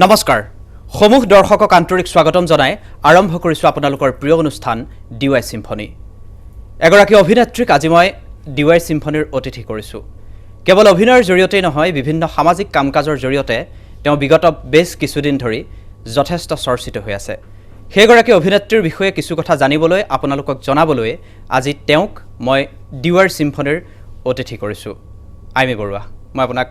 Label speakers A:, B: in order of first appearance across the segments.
A: নমস্কাৰ সমুখ দৰ্শকক আন্তৰিক স্বাগতম জনাই আৰম্ভ কৰিছো আপোনালোকৰ প্ৰিয় অনুষ্ঠান ডিৱাই সিম্ফনী এগৰাকী অভিনেত্ৰীক আজি মই ডিৱাই সিম্ফনীৰ অতিথি কৰিছো কেৱল অভিনয়ৰ জৰিয়তে নহয় বিভিন্ন সামাজিক কামকাজৰ জৰিয়তে তেওঁ বিগত বেছ কিছুদিন ধৰি যথেষ্ট চৰ্চিত হৈ আছে সেইগৰাকী অভিনেত্ৰীৰ বিষয়ে কিছু কথা জানিবলৈ আপোনালোকক জনাবলৈ আজি তেওঁক মই ডিৱাই সিম্ফনীৰ অতিথি কৰিছো আইমি বৰুৱা মই আপোনাক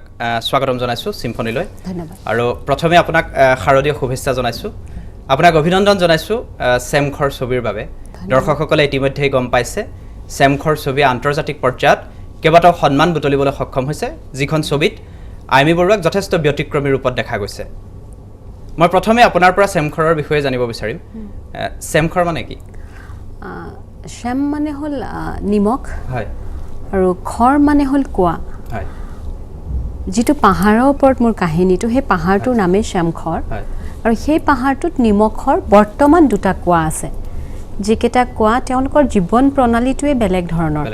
A: স্বাগতম জনাইছো সিম্ফনীলৈ
B: ধন্যবাদ
A: আৰু প্ৰথমে আপোনাক শাৰদীয় শুভেচ্ছা জনাইছো আপোনাক অভিনন্দন জনাইছো সেমখৰ ছবিৰ বাবে দৰ্শকসকলে ইতিমধ্যে গম পাইছে সেমখৰ ছবি আন্তৰ্জাতিক পৰ্যায়ত কেৱল সন্মান বুটলিবলৈ সক্ষম হৈছে যিখন ছবিত আইমি বৰুৱাক যথেষ্ট ব্যতিক্ৰমী ৰূপত দেখা গৈছে মই প্ৰথমে আপোনাৰ পৰা সেমখৰৰ বিষয়ে জানিব বিচাৰিম সেমখৰ মানে কি
B: শ্যাম মানে হল নিমখ
A: হয়
B: আৰু খৰ মানে হল কোৱা
A: হয়
B: যেটো পাহাৰৰ ওপৰত মোৰ কাহিনীটো হে পাহাৰটোৰ নামে শ্যামখৰ আৰু সেই পাহাৰটোত নিমখৰ বৰ্তমান দুটা কোৱা আছে যিকেটা কোৱা তেওঁলোকৰ জীৱন প্ৰণালীটোৱে বেলেগ ধৰণৰ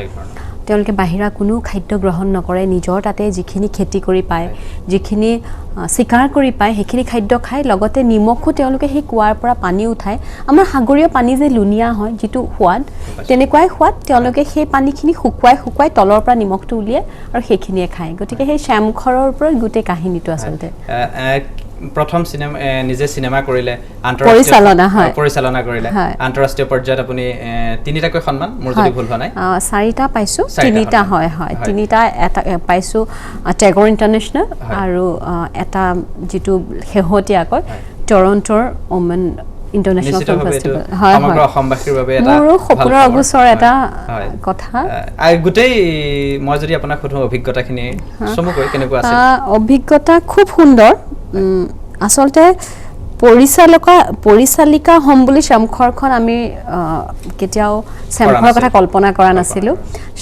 B: তেওঁলোকে বাহিৰা কোনো খাদ্য গ্ৰহণ নকৰে নিজৰ তাতে যিখিনি খেতি কৰি পায় যিখিনি শিকাৰ কৰি পায় সেইখিনি খাদ্য খায় লগতে নিমখো তেওঁলোকে সেই কুৱাৰ পৰা পানী উঠায় আমাৰ সাগৰীয় পানী যে লুনিয়া হয় যেটো সোৱাদ তেনেকুৱাই সোৱাদ তেওঁলোকে সেই পানীখিনি শুকুৱাই তলৰ পৰা নিমখটো উলিয়ায় আৰু সেইখিনিয়ে খায় গতিকে সেই শ্যামখৰৰ ওপৰত গোটেই কাহিনীটো আচলতে
A: প্ৰথম সিনেমা নিজে সিনেমা কৰিলে পৰিচালনা কৰিলে আন্তঃৰাষ্ট্ৰীয় পৰ্যায়ত আপুনি তিনিটাকৈ সন্মান মোৰ যদি ভুল হোৱা নাই
B: চাৰিটা পাইছো তিনিটা হয় তিনিটা এটা পাইছো টেগৰ ইন্টাৰনেশ্যনেল আৰু এটা যেটো শেহতীয়াকৈ টৰন্টোৰ ওমেন ইন্টাৰনেশ্যনেল ফিল্ম ফেষ্টিভেল হয়
A: সমগ্ৰ অসমবাসীৰ বাবে এটা
B: মোৰ সপোনৰ অগোচৰ এটা কথা
A: গোটেই মই যদি আপোনাক সুধো অভিজ্ঞতাখিনি চমুকৈ কেনেকুৱা আছিল
B: অভিজ্ঞতা খুব সুন্দৰ আসলতে পৰিচালিকা হম বুলি শ্যামখৰখন আমি কেতিয়াও শ্যামখৰৰ কথা কল্পনা কৰা নাছিলো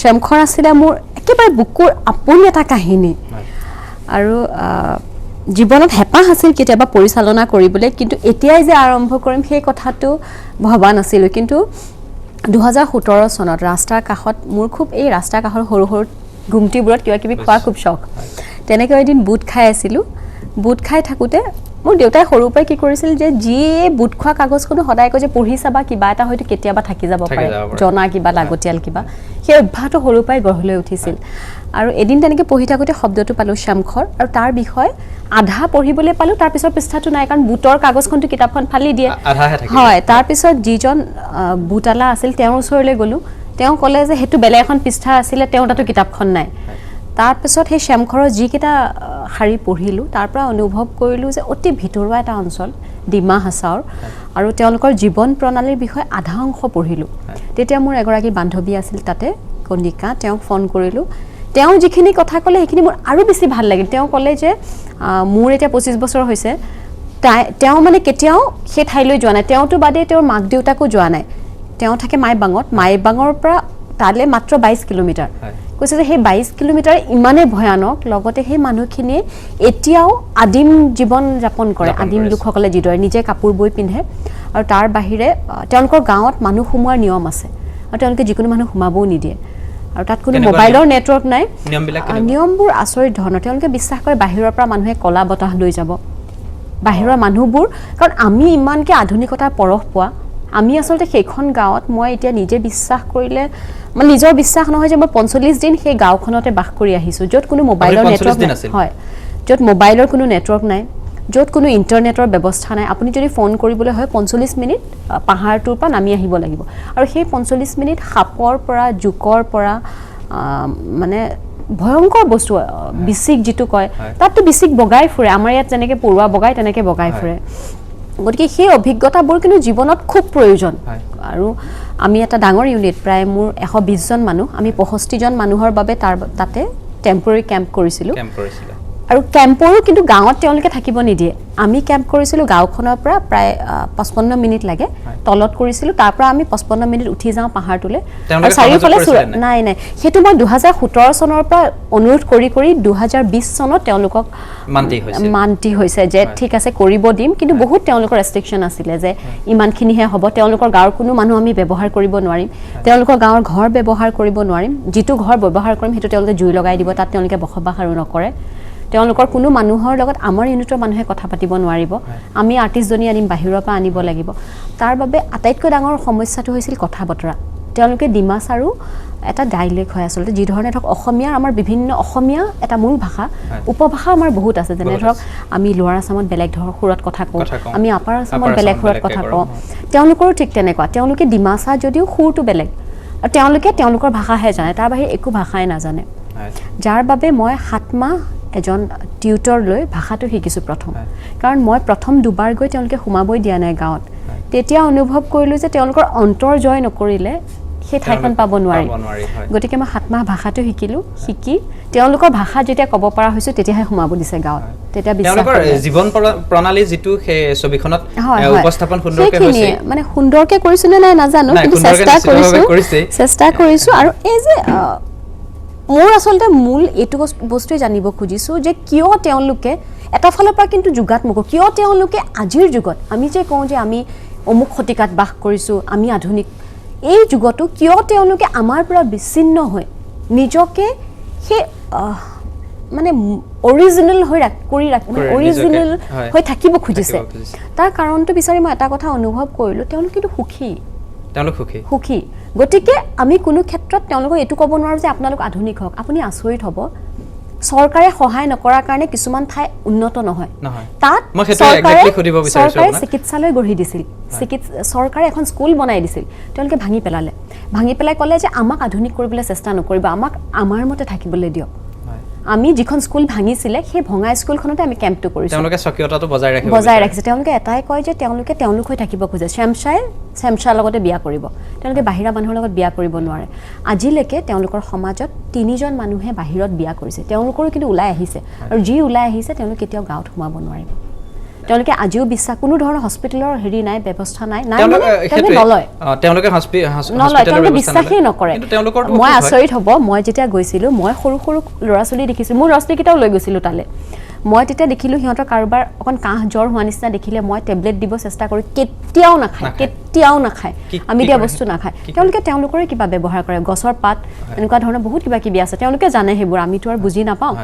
B: শ্যামখৰ আছিলে মোৰ একেবাৰে বুকুৰ আপোন এটা কাহিনী আৰু জীৱনত হেঁপাহ আছিল কেতিয়াবা পৰিচালনা কৰিবলৈ কিন্তু এতিয়াই যে আৰম্ভ কৰিম সেই কথাটো ভবা নাছিলো কিন্তু 2017 চনত ৰাস্তাৰ কাষত মোৰ খুব এই ৰাস্তাৰ কাষৰ সৰু সৰু গুমটিবোৰত কিবা কিবি খোৱা খুব শখ তেনেকৈ এদিন বুট খাই আছিলো বুট খাই থাকোতে মোৰ দেউতাই সৰুৰ পৰাই কি কৰিছিল যে যি বুট খোৱা কাগজখনো সদায় কয় যে পঢ়ি চাবা কিবা এটা হয়তো কেতিয়াবা থাকি যাব পাৰে জনা কিবা লাগতিয়াল কিবা সেই অভ্যাসটো সৰুৰ পৰাই গঢ় লৈ উঠিছিল আৰু এদিন তেনেকৈ পঢ়ি থাকোতে শব্দটো পালো শ্যামখৰ আৰু তাৰ বিষয় আধা পঢ়িবলৈ পালো তাৰ পিছৰ পৃষ্ঠাটো নাই কাৰণ বুটৰ কাগজখনটো কিতাপখন ফালি দিয়ে হয় তাৰ পিছত যিজন বুটালা আছিল তেওঁৰ ওচৰলৈ গলো তেওঁ ক'লে যে হেতু বেলেগ এখন পৃষ্ঠা আছিল তেওঁৰ তাতো কিতাপখন নাই তাৰ পিছত সেই শ্যামখৰৰ যিকেইটা শাৰী পঢ়িলো তাৰ পৰা অনুভৱ কৰিলো যে অতি ভিতৰুৱা এটা অঞ্চল ডিমা হাছাওৰ আৰু তেওঁলোকৰ জীৱন প্ৰণালীৰ বিষয়ে আধা অংশ পঢ়িলো তেতিয়া মোৰ এগৰাকী বান্ধৱী আছিল তাতে কণিকা তেওঁক ফোন কৰিলো তেওঁ যিখিনি কথা ক'লে সেইখিনি মোৰ আৰু বেছি ভাল লাগিল তেওঁ ক'লে যে মোৰ এতিয়া 25 বছৰ হৈছে তেওঁ মানে কেতিয়াও সেই ঠাইলৈ যোৱা নাই তেওঁটো বাদে তেওঁৰ মাক দেউতাকো যোৱা নাই তেওঁ থাকে মাইবাঙৰ পৰা তালে মাত্ৰ 22 কিলোমিটাৰ কৈছে যে সেই 22 কিলোমিটাৰ ইমানে ভয়ানক লগতে সেই মানুহখিনি এতিয়াও আদিম জীৱন যাপন কৰে আদিম লোকসকলে যিদৰে নিজে কাপোৰ বৈ পিন্ধে আৰু তাৰ বাহিৰে তেওঁলোকৰ গাঁৱত মানুহ সোমোৱাৰ নিয়ম আছে আৰু তেওঁলোকে যিকোনো মানুহ সোমাবও নিদিয়ে আৰু তাত কোনো মোবাইলৰ নেটৱৰ্ক নাই নিয়মবোৰ আচৰিত ধৰণৰ তেওঁলোকে বিশ্বাস কৰে বাহিৰৰ পৰা মানুহে কলা বতাহ লৈ যাব বাহিৰৰ মানুহবোৰ কাৰণ আমি ইমানকে আধুনিকতাৰ পৰশ পোৱা আমি আসলতে সেইখন গাঁৱত মই এতিয়া নিজে বিশ্বাস কৰিলে মানে নিজৰ বিশ্বাস নহয় যে মই 45 দিন সেই গাঁওখনতে বাস কৰি আহিছো য'ত কোনো মোবাইলৰ নেটৱৰ্ক হয় য'ত মোবাইলৰ কোনো নেটৱৰ্ক নাই য'ত কোনো ইন্টাৰনেটৰ ব্যৱস্থা নাই আপুনি যদি ফোন কৰিবলৈ হয় 45 মিনিট পাহাৰটোৰ পৰা নামি আহিব লাগিব আৰু সেই 45 মিনিট সাপৰ পৰা জুকৰ পৰা মানে ভয়ংকৰ বস্তু বিচিক যেটো কয় তাতটো বিচিক বগাই ফুৰে আমাৰ ইয়াত যেনেকৈ পৰুৱা বগাই তেনেকৈ বগাই ফুৰে গতিকে সেই অভিজ্ঞতাবোৰ কিন্তু জীৱনত খুব প্ৰয়োজন আৰু আমি এটা ডাঙৰ ইউনিট প্ৰায় মোৰ 120 জন মানুহ আমি 65 জন মানুহৰ বাবে তাতে টেম্পৰেৰী কেম্প কৰিছিলো আৰু কেম্পৰো কিন্তু গাঁৱত তেওঁলোকে থাকিব নিদিয়ে আমি কেম্প কৰিছিলো গাঁওখনৰ পৰা প্ৰায় 55 মিনিট লাগে তলত কৰিছিলো তাৰ পৰা আমি 55 মিনিট উঠি যাওঁ পাহাৰটোলে আৰু চাৰিওফালে নাই হেতু মই 2017 চনৰ পৰা অনুৰোধ কৰি 2020 চনত তেওঁলোকক মান্তি হৈছে যে ঠিক আছে কৰিব দিম কিন্তু বহুত তেওঁলোকৰ ৰেষ্ট্ৰিকশন আছিল যে ইমানখিনিহে হ'ব তেওঁলোকৰ গাঁৱৰ কোনো মানুহ আমি ব্যৱহাৰ কৰিব নোৱাৰিম তেওঁলোকৰ গাঁৱৰ ঘৰ ব্যৱহাৰ কৰিব নোৱাৰিম যেটো ঘৰ ব্যৱহাৰ কৰিম হেতু তেওঁলোকে জুই লগাই দিব তাত তেওঁলোকে বসবাস আৰু নকৰে তেওঁলোকৰ কোনো মানুহৰ লগত আমাৰ ইউনিটৰ মানুহে কথা পাতিব নোৱাৰিব আমি আৰ্টিষ্টজনী আনিম বাহিৰৰ পৰা আনিব লাগিব তাৰ বাবে আটাইতকৈ ডাঙৰ সমস্যাটো হৈছিল কথা বতৰা তেওঁলোকে ডিমাছাৰো এটা ডাইলেক্ট হয় আচলতে যি ধৰণে ধৰক অসমীয়াৰ আমাৰ বিভিন্ন অসমীয়া এটা মূল ভাষা উপভাষা আমাৰ বহুত আছে যেনে ধৰক আমি লোৱাৰ আসামত বেলেগ ধৰণৰ সুৰত কথা কওঁ আমি আপাৰ আসামত বেলেগ সুৰত কথা কওঁ তেওঁলোকৰো ঠিক তেনেকুৱা তেওঁলোকে ডিমাছা যদিও সুৰটো বেলেগ আৰু তেওঁলোকে তেওঁলোকৰ ভাষাহে জানে তাৰ বাহিৰে একো ভাষাই নাজানে যাৰ বাবে মই 7 মাহ এজন টিউটৰ লৈ ভাষাটো শিকিছোঁ প্ৰথম কাৰণ মই প্ৰথম দুবাৰ গৈ তেওঁলোকে সোমাবই দিয়া নাই গাঁৱত তেতিয়া অনুভৱ কৰিলোঁ যে তেওঁলোকৰ অন্তৰ জয় নকৰিলে সেই ঠাইখন পাব নোৱাৰি গতিকে মই 7 মাহ ভাষাটো শিকিলোঁ শিকি তেওঁলোকৰ ভাষা যেতিয়া ক'ব পৰা হৈছোঁ তেতিয়াহে সোমাব দিছে গাঁৱত তেতিয়া
A: তেওঁলোকৰ জীৱন প্ৰণালী যিটো সেই ছবিখনত উপস্থাপন সুন্দৰকৈ হৈছে
B: মানে সুন্দৰকৈ কৰিছোঁ নে নাই নাজানো কিন্তু চেষ্টা কৰিছোঁ আৰু এই যে মোৰ আচলতে মূল এইটো বস্তুৱে জানিব খুজিছোঁ যে কিয় তেওঁলোকে এটা ফালৰ পৰা কিন্তু যুগাত্মক কিয় তেওঁলোকে আজিৰ যুগত আমি যে কওঁ যে আমি অমুক শতিকাত বাস কৰিছোঁ আমি আধুনিক এই যুগতো কিয় তেওঁলোকে আমাৰ পৰা বিচ্ছিন্ন হৈ নিজকে সেই মানে অৰিজিনেল হৈ অৰিজিনেল হৈ থাকিব খুজিছে তাৰ কাৰণটো বিচাৰি মই এটা কথা অনুভৱ কৰিলোঁ তেওঁলোক কিন্তু সুখী গতিকে আমি কোনো ক্ষেত্ৰত তেওঁলোকক এইটো ক'ব নোৱাৰোঁ যে আপোনালোক আধুনিক হওক আপুনি আচৰিত হ'ব চৰকাৰে সহায় নকৰাৰ কাৰণে কিছুমান ঠাই উন্নত নহয় তাত চৰকাৰে চিকিৎসালয় গঢ়ি দিছিল চৰকাৰে এখন স্কুল বনাই দিছিল তেওঁলোকে ভাঙি পেলাই ক'লে যে আমাক আধুনিক কৰিবলৈ চেষ্টা নকৰিব আমাক আমাৰ মতে থাকিবলৈ দিয়ক আমি যিখন স্কুল ভাঙিছিলে সেই ভঙা স্কুলখনতে আমি কেম্পটো কৰিছোঁ
A: তেওঁলোকে স্বকীয়তাটো বজাই ৰাখিছে
B: তেওঁলোকে এটাই কয় যে তেওঁলোক হৈ থাকিব খোজে শ্যামচাৰ লগতে বিয়া কৰিব তেওঁলোকে বাহিৰা মানুহৰ লগত বিয়া কৰিব নোৱাৰে আজিলৈকে তেওঁলোকৰ সমাজত 3জন মানুহে বাহিৰত বিয়া কৰিছে তেওঁলোকৰো কিন্তু ওলাই আহিছে আৰু যি ওলাই আহিছে তেওঁলোক কেতিয়াও গাঁৱত সোমাব নোৱাৰিব তেওঁলোকে আজিও বিশ্বাস কোনো ধৰণৰ হস্পিটেলৰ হেৰি নাই ব্যৱস্থা নাই তেওঁলোকে বিশ্বাসেই নকৰে মই আচৰিত হ'ব মই যেতিয়া গৈছিলোঁ মই সৰু ল'ৰা ছোৱালী দেখিছিলোঁ মোৰ ল'ৰা ছোৱালীকেইটাও লৈ গৈছিলোঁ তালৈ মই তেতিয়া দেখিলোঁ সিহঁতৰ কাৰোবাৰ অকণ কাহ জ্বৰ হোৱা নিচিনা দেখিলে মই টেবলেট দিব চেষ্টা কৰোঁ কেতিয়াও নাখায় আমি দিয়া বস্তু নাখায় তেওঁলোকে তেওঁলোকৰে কিবা ব্যৱহাৰ কৰে গছৰ পাত এনেকুৱা ধৰণৰ বহুত কিবা কিবি আছে তেওঁলোকে জানে সেইবোৰ আমিতো আৰু বুজি নাপাওঁ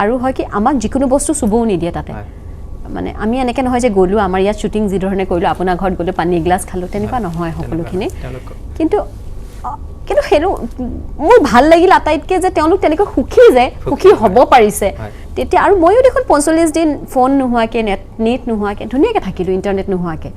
B: আৰু হয় কি আমাক যিকোনো বস্তু চুবও নিদিয়ে তাতে মানে আমি এনেকৈ নহয় যে গ'লোঁ আমাৰ ইয়াত শ্বুটিং যি ধৰণে কৰিলোঁ আপোনাৰ ঘৰত গ'লোঁ পানী এগিলাছ খালোঁ তেনেকুৱা নহয় সকলোখিনি কিন্তু সেইটো মোৰ ভাল লাগিল আটাইতকৈ যে তেওঁলোক তেনেকৈ সুখী হ'ব পাৰিছে তেতিয়া আৰু ময়ো দেখোন 45 দিন ফোন নোহোৱাকৈ নেট নোহোৱাকৈ ধুনীয়াকৈ থাকিলোঁ ইণ্টাৰনেট নোহোৱাকৈ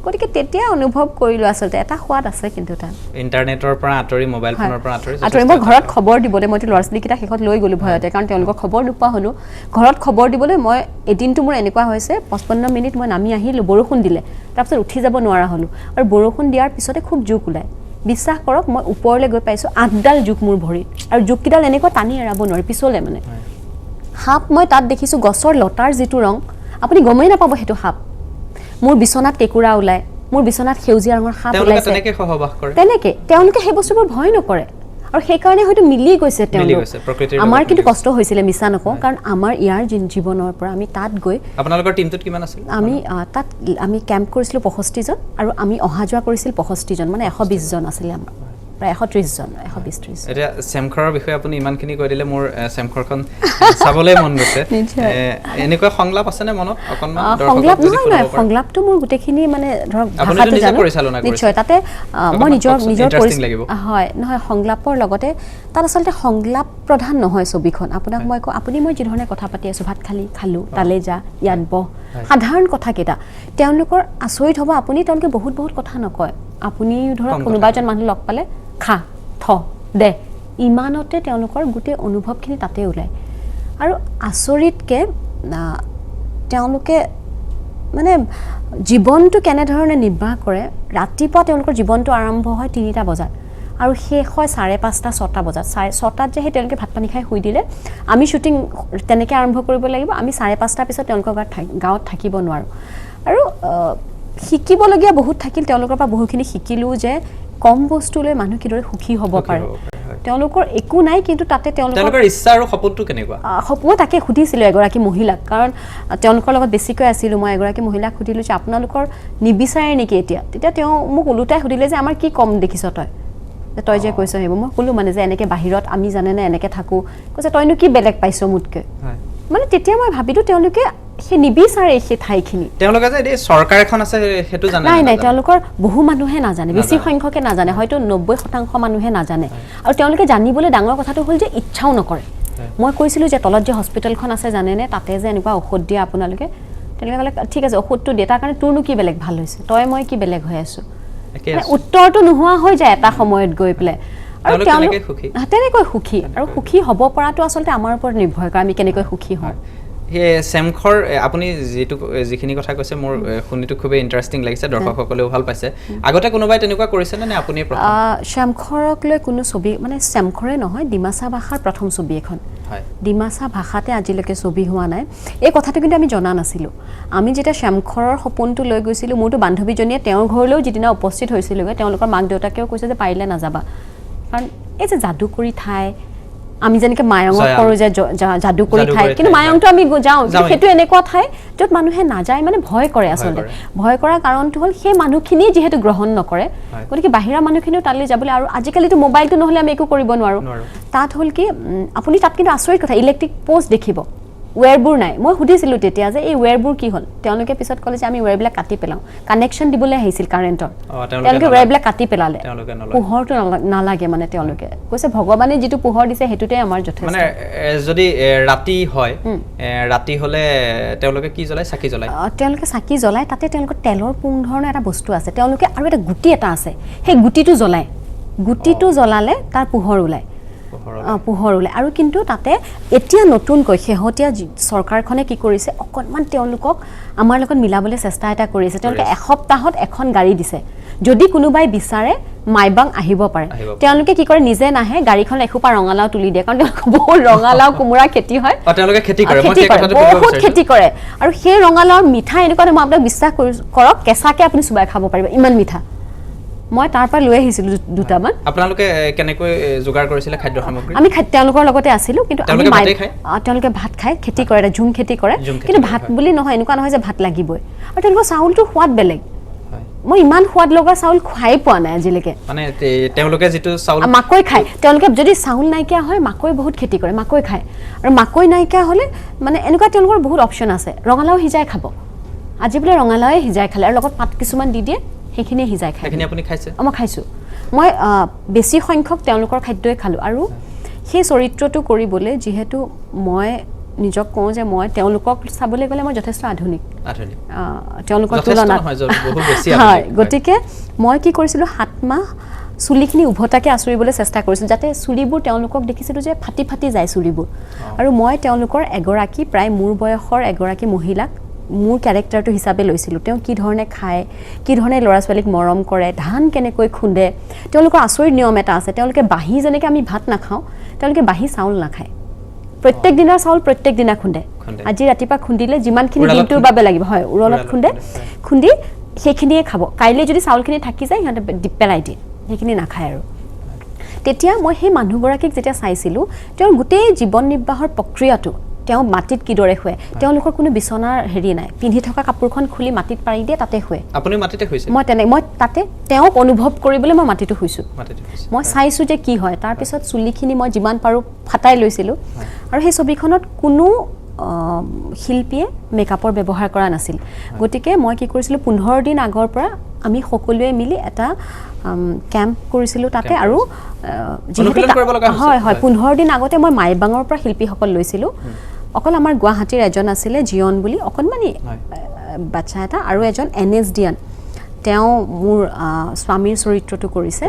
B: গতিকে তেতিয়া অনুভৱ কৰিলোঁ আচলতে এটা সোৱাদ আছে কিন্তু তাত
A: ইণ্টাৰনেটৰ পৰা আঁতৰি মোবাইল ফোনৰ পৰা আঁতৰি
B: মই ঘৰত খবৰ দিবলৈ মইতো ল'ৰা ছোৱালীকেইটা শেষত লৈ গ'লোঁ ভয়তে কাৰণ তেওঁলোকক খবৰ নোপোৱা হ'লোঁ ঘৰত খবৰ দিবলৈ মই এদিনটো মোৰ এনেকুৱা হৈছে 55 মিনিট মই নামি আহিলোঁ বৰষুণ দিলে তাৰপিছত উঠি যাব নোৱাৰা হ'লোঁ আৰু বৰষুণ দিয়াৰ পিছতে খুব জোক ওলায় বিশ্বাস কৰক মই ওপৰলৈ গৈ পাইছোঁ 8ডাল জোক মোৰ ভৰিত আৰু জোককেইডাল এনেকুৱা টানি এৰাব নোৱাৰি পিছলৈ মানে সাপ মই তাত দেখিছোঁ গছৰ লতাৰ যিটো ৰং আপুনি গমেই নাপাব সেইটো সাপ মোৰ বিচনাত কেঁকুৰা ওলায় মোৰ বিচনাত সেউজীয়া ৰঙৰ সাপ ওলাইছে তেনেকৈ তেওঁলোকে সেই বস্তুবোৰ ভয় নকৰে আৰু সেইকাৰণে হয়তো মিলি গৈছে তেওঁলোক আমাৰ কিন্তু কষ্ট হৈছিলে মিছা নকওঁ কাৰণ আমাৰ ইয়াৰ জীৱনৰ পৰা আমি তাত গৈ
A: আপোনালোকৰ টিমটোত কিমান আছিল
B: তাত আমি কেম্প কৰিছিলোঁ 65 জন আৰু আমি অহা যোৱা কৰিছিল 65 জন মানে 120 জন আছিলে আমাৰ প্ৰায় 130 জন 120-30
A: এতিয়া চেমখৰৰ বিষয়ে আপুনি ইমানখিনি কৈ দিলে মোৰ চেমখৰখন চাবলৈ মন গৈছে এনেকুৱা সংলাপ আছেনে মনত অকণমান
B: সংলাপটো মোৰ গোটেইখিনি মানে ধৰক ভাষাটো জানো নিশ্চয় তাতে মই নিজৰ হয় নহয় সংলাপৰ লগতে তাত আচলতে সংলাপ প্ৰধান নহয় ছবিখন আপোনাক মই কওঁ আপুনি মই যি ধৰণে কথা পাতি আছোঁ ভাত খালোঁ তালৈ যা ইয়াত বহ সাধাৰণ কথাকেইটা তেওঁলোকৰ আচৰিত হ'ব আপুনি তেওঁলোকে বহুত কথা নকয় আপুনি ধৰক কোনোবা এজন মানুহ লগ পালে খা দে ইমানতে তেওঁলোকৰ গোটেই অনুভৱখিনি তাতে ওলায় আৰু আচৰিতকৈ তেওঁলোকে মানে জীৱনটো কেনেধৰণে নিৰ্বাহ কৰে ৰাতিপুৱা তেওঁলোকৰ জীৱনটো আৰম্ভ হয় 3টা বজাত আৰু শেষ হয় 5:30 6টা বজাত 6টাত যে তেওঁলোকে ভাত পানী খাই শুই দিলে আমি শ্বুটিং তেনেকৈ আৰম্ভ কৰিব লাগিব আমি 5:30টাৰ পিছত তেওঁলোকৰ গাঁৱত থাকিব নোৱাৰোঁ আৰু শিকিবলগীয়া বহুত থাকিল তেওঁলোকৰ পৰা বহুখিনি শিকিলোঁ যে কম বস্তু লৈ মানুহ কিদৰে সুখী হ'ব পাৰে তেওঁলোকৰ একো নাই কিন্তু তাতে তেওঁলোকৰ
A: ইচ্ছা আৰু সপোনটো কেনেকুৱা
B: সপোন তাকে সুধিছিলোঁ এগৰাকী মহিলাক কাৰণ তেওঁলোকৰ লগত বেছিকৈ আছিলোঁ মই এগৰাকী মহিলাক সুধিলোঁ যে আপোনালোকৰ নিবিচাৰে নেকি তেতিয়া তেওঁ মোক ওলোটাই সুধিলে যে আমাৰ কি কম দেখিছ তই যে কৈছ সেইবোৰ মই ক'লোঁ মানে যে এনেকৈ বাহিৰত আমি জানেনে এনেকৈ থাকোঁ কৈছে তইনো কি বেলেগ পাইছ মোতকৈ মানে তেতিয়া মই ভাবিলোঁ তেওঁলোকে সেই নিবিচাৰে সেই ঠাইখিনি
A: তেওঁলোকে যে এই চৰকাৰ এখন আছে সেইটো জানে
B: নাই তেওঁলোকৰ বহু মানুহে নাজানে বেছি সংখ্যকে নাজানে হয়তো 90% মানুহে নাজানে আৰু তেওঁলোকে জানিবলৈ ডাঙৰ কথাটো হ'ল যে ইচ্ছাও নকৰে মই কৈছিলোঁ যে তলত যে হস্পিটেলখন আছে জানেনে তাতে যে এনেকুৱা ঔষধ দিয়ে আপোনালোকে তেওঁলোকে ক'লে ঠিক আছে ঔষধটো দিয়ে তাৰ কাৰণে তোৰনো কি বেলেগ ভাল হৈছে তই মই কি বেলেগ হৈ আছোঁ উত্তৰটো নোহোৱা হৈ যায় এটা সময়ত গৈ পেলাই আৰু তেনেকৈ সুখী আৰু সুখী হ'ব পৰাটো আচলতে আমাৰ ওপৰত নিৰ্ভৰ কৰে আমি কেনেকৈ সুখী হওঁ
A: চেমখৰ আপুনি যিখিনি কথা কৈছে মোৰ শুনিটো খুবেই ইণ্টাৰেষ্টিং লাগিছে দৰ্শকসকলেও ভাল পাইছে আগতে কোনোবাই তেনেকুৱা কৰিছেনে নে আপুনি প্ৰথম
B: চেমখৰক লৈ কোনো ছবি মানে চেমখৰে নহয় ডিমাচা ভাষাৰ প্ৰথম ছবি এখন ডিমাচা ভাষাতে আজিলৈকে ছবি হোৱা নাই এই কথাটো কিন্তু আমি জনা নাছিলোঁ আমি যেতিয়া চেমখৰৰ সপোনটো লৈ গৈছিলোঁ মোৰতো বান্ধৱীজনীয়ে তেওঁৰ ঘৰলৈও যিদিনা উপস্থিত হৈছিলোগৈ তেওঁলোকৰ মাক দেউতাকেও কৈছে যে পাৰিলে নাযাবা কাৰণ এই যে যাদুকৰী ঠাই আমি যেনেকৈ মায়ঙত কৰোঁ যে যাদুকৰী ঠাই কিন্তু মায়ঙটো আমি যাওঁ সেইটো এনেকুৱা ঠাই য'ত মানুহে নাযায় মানে ভয় কৰে আচলতে ভয় কৰাৰ কাৰণটো হ'ল সেই মানুহখিনিয়ে যিহেতু গ্ৰহণ নকৰে গতিকে বাহিৰা মানুহখিনিও তালৈ যাবলৈ আৰু আজিকালিতো মোবাইলটো নহ'লে আমি একো কৰিব নোৱাৰোঁ তাত হ'ল কি আপুনি তাত কিন্তু আচৰিত কথা ইলেক্ট্ৰিক পোষ্ট দেখিব ৱেৰবোৰ নাই মই সুধিছিলোঁ তেতিয়া যে এই ৱেৰবোৰ কি হ'ল তেওঁলোকে পিছত ক'লে যে আমি ৱেৰবিলাক কাটি পেলাওঁ কানেকশ্যন দিবলৈ আহিছিল কাৰেণ্টৰ তেওঁলোকে ৱেৰবিলাক কাটি পেলালে পোহৰটো নালাগে মানে তেওঁলোকে কৈছে ভগৱানে যিটো পোহৰ দিছে সেইটোতে আমাৰ যথেষ্ট
A: মানে যদি ৰাতি হয় ৰাতি হ'লে তেওঁলোকে কি জ্বলায় চাকি জ্বলায়
B: তেওঁলোকে চাকি জ্বলায় তাতে তেওঁলোকৰ তেলৰ পোং ধৰণৰ এটা বস্তু আছে তেওঁলোকে আৰু এটা গুটি এটা আছে সেই গুটিটো জ্বলায় গুটিটো জ্বলালে তাৰ পোহৰ ওলায় পোহৰ ওলায় আৰু কিন্তু তাতে এতিয়া নতুনকৈ শেহতীয়া চৰকাৰখনে কি কৰিছে অকণমান তেওঁলোকক আমাৰ লগত মিলাবলৈ চেষ্টা এটা কৰিছে তেওঁলোকে এসপ্তাহত এখন গাড়ী দিছে যদি কোনোবাই বিচাৰে মাইবাং আহিব পাৰে তেওঁলোকে কি কৰে নিজে নাহে গাড়ীখন এখোপা ৰঙালাও তুলি দিয়ে কাৰণ তেওঁলোকৰ বহুত ৰঙালাও কোমোৰা খেতি হয়
A: তেওঁলোকে খেতি কৰে
B: বহুত খেতি কৰে আৰু সেই ৰঙালাওৰ মিঠা এনেকুৱা মই আপোনাক বিশ্বাস কৰক কেঁচাকৈ আপুনি চুবাই খাব পাৰিব ইমান মিঠা মই তাৰ পৰা লৈ আহিছিলোঁ দুটামান
A: আপোনালোকে কেনেকৈ যোগাৰ কৰিছিলে খাদ্য সামগ্ৰী
B: আমি তেওঁলোকৰ লগতে আছিলোঁ কিন্তু তেওঁলোকে ভাত খায় খেতি কৰে এটা ঝুম খেতি কৰে কিন্তু ভাত বুলি নহয় এনেকুৱা নহয় যে ভাত লাগিবই আৰু তেওঁলোকৰ চাউলটোৰ সোৱাদ বেলেগ মই ইমান সোৱাদ লগা চাউল খুৱাই পোৱা নাই আজিলৈকে
A: মানে তেওঁলোকে যিটো চাউল
B: মাকৈ খায় তেওঁলোকে যদি চাউল নাইকিয়া হয় মাকৈ বহুত খেতি কৰে মাকৈ খায় আৰু মাকৈ নাইকিয়া হ'লে মানে এনেকুৱা তেওঁলোকৰ বহুত অপশ্যন আছে ৰঙালাও সিজাই খাব আজি বোলে ৰঙালাওৱে সিজাই খালে আৰু লগত পাত কিছুমান দি দিয়ে সেইখিনিয়ে সিজাই খায়
A: সেইখিনি আপুনি খাইছে
B: মই খাইছোঁ মই বেছি সংখ্যক তেওঁলোকৰ খাদ্যই খালোঁ আৰু সেই চৰিত্ৰটো কৰিবলৈ যিহেতু মই নিজক কওঁ যে মই তেওঁলোকক চাবলৈ গ'লে মই যথেষ্ট আধুনিক তেওঁলোকৰ তুলনাত হয় গতিকে মই কি কৰিছিলোঁ 7 মাহ চুলিখিনি উভতাকৈ আঁচুৰিবলৈ চেষ্টা কৰিছিলোঁ যাতে চুলিবোৰ তেওঁলোকক দেখিছিলোঁ যে ফাটি ফাটি যায় চুলিবোৰ আৰু মই তেওঁলোকৰ এগৰাকী প্ৰায় মোৰ বয়সৰ এগৰাকী মহিলাক মোৰ কেৰেক্টাৰটো হিচাপে লৈছিলোঁ তেওঁ কি ধৰণে খায় কি ধৰণে ল'ৰা ছোৱালীক মৰম কৰে ধান কেনেকৈ খুন্দে তেওঁলোকৰ আচৰিত নিয়ম এটা আছে তেওঁলোকে বাঁহী যেনেকৈ আমি ভাত নাখাওঁ তেওঁলোকে বাঁহী চাউল নাখায় প্ৰত্যেক দিনৰ চাউল প্ৰত্যেক দিনা খুন্দে আজি ৰাতিপুৱা খুন্দিলে যিমানখিনি দিনটোৰ বাবে লাগিব হয় উৰলত খুন্দি সেইখিনিয়ে খাব কাইলৈ যদি চাউলখিনি থাকি যায় সিহঁতে পেলাই দিয়ে সেইখিনি নাখায় আৰু তেতিয়া মই সেই মানুহগৰাকীক যেতিয়া চাইছিলোঁ তেওঁৰ গোটেই জীৱন নিৰ্বাহৰ প্ৰক্ৰিয়াটো তেওঁ মাটিত কিদৰে শুৱে তেওঁলোকৰ কোনো বিচনাৰ হেৰি নাই পিন্ধি থকা কাপোৰখন খুলি মাটিত পাৰি দিয়ে তাতে শুৱে
A: আপুনি মাটিতে শুইছে
B: মই তাতে তেওঁক অনুভৱ কৰিবলৈ মই মাটিটো শুইছোঁ মই চাইছোঁ যে কি হয় তাৰপিছত চুলিখিনি মই যিমান পাৰোঁ ফাটাই লৈছিলোঁ আৰু সেই ছবিখনত কোনো শিল্পীয়ে মেকআপৰ ব্যৱহাৰ কৰা নাছিল গতিকে মই কি কৰিছিলোঁ 15 দিন আগৰ পৰা আমি সকলোৱে মিলি এটা কেম্প কৰিছিলোঁ তাতে আৰু হয় 15 দিন আগতে মই মাইবাঙৰ পৰা শিল্পীসকল লৈছিলোঁ অকল আমাৰ গুৱাহাটীৰ এজন আছিলে জিয়ন বুলি অকণমানি বাচ্চা এটা আৰু এজন NSDian তেওঁ মোৰ স্বামীৰ চৰিত্ৰটো কৰিছে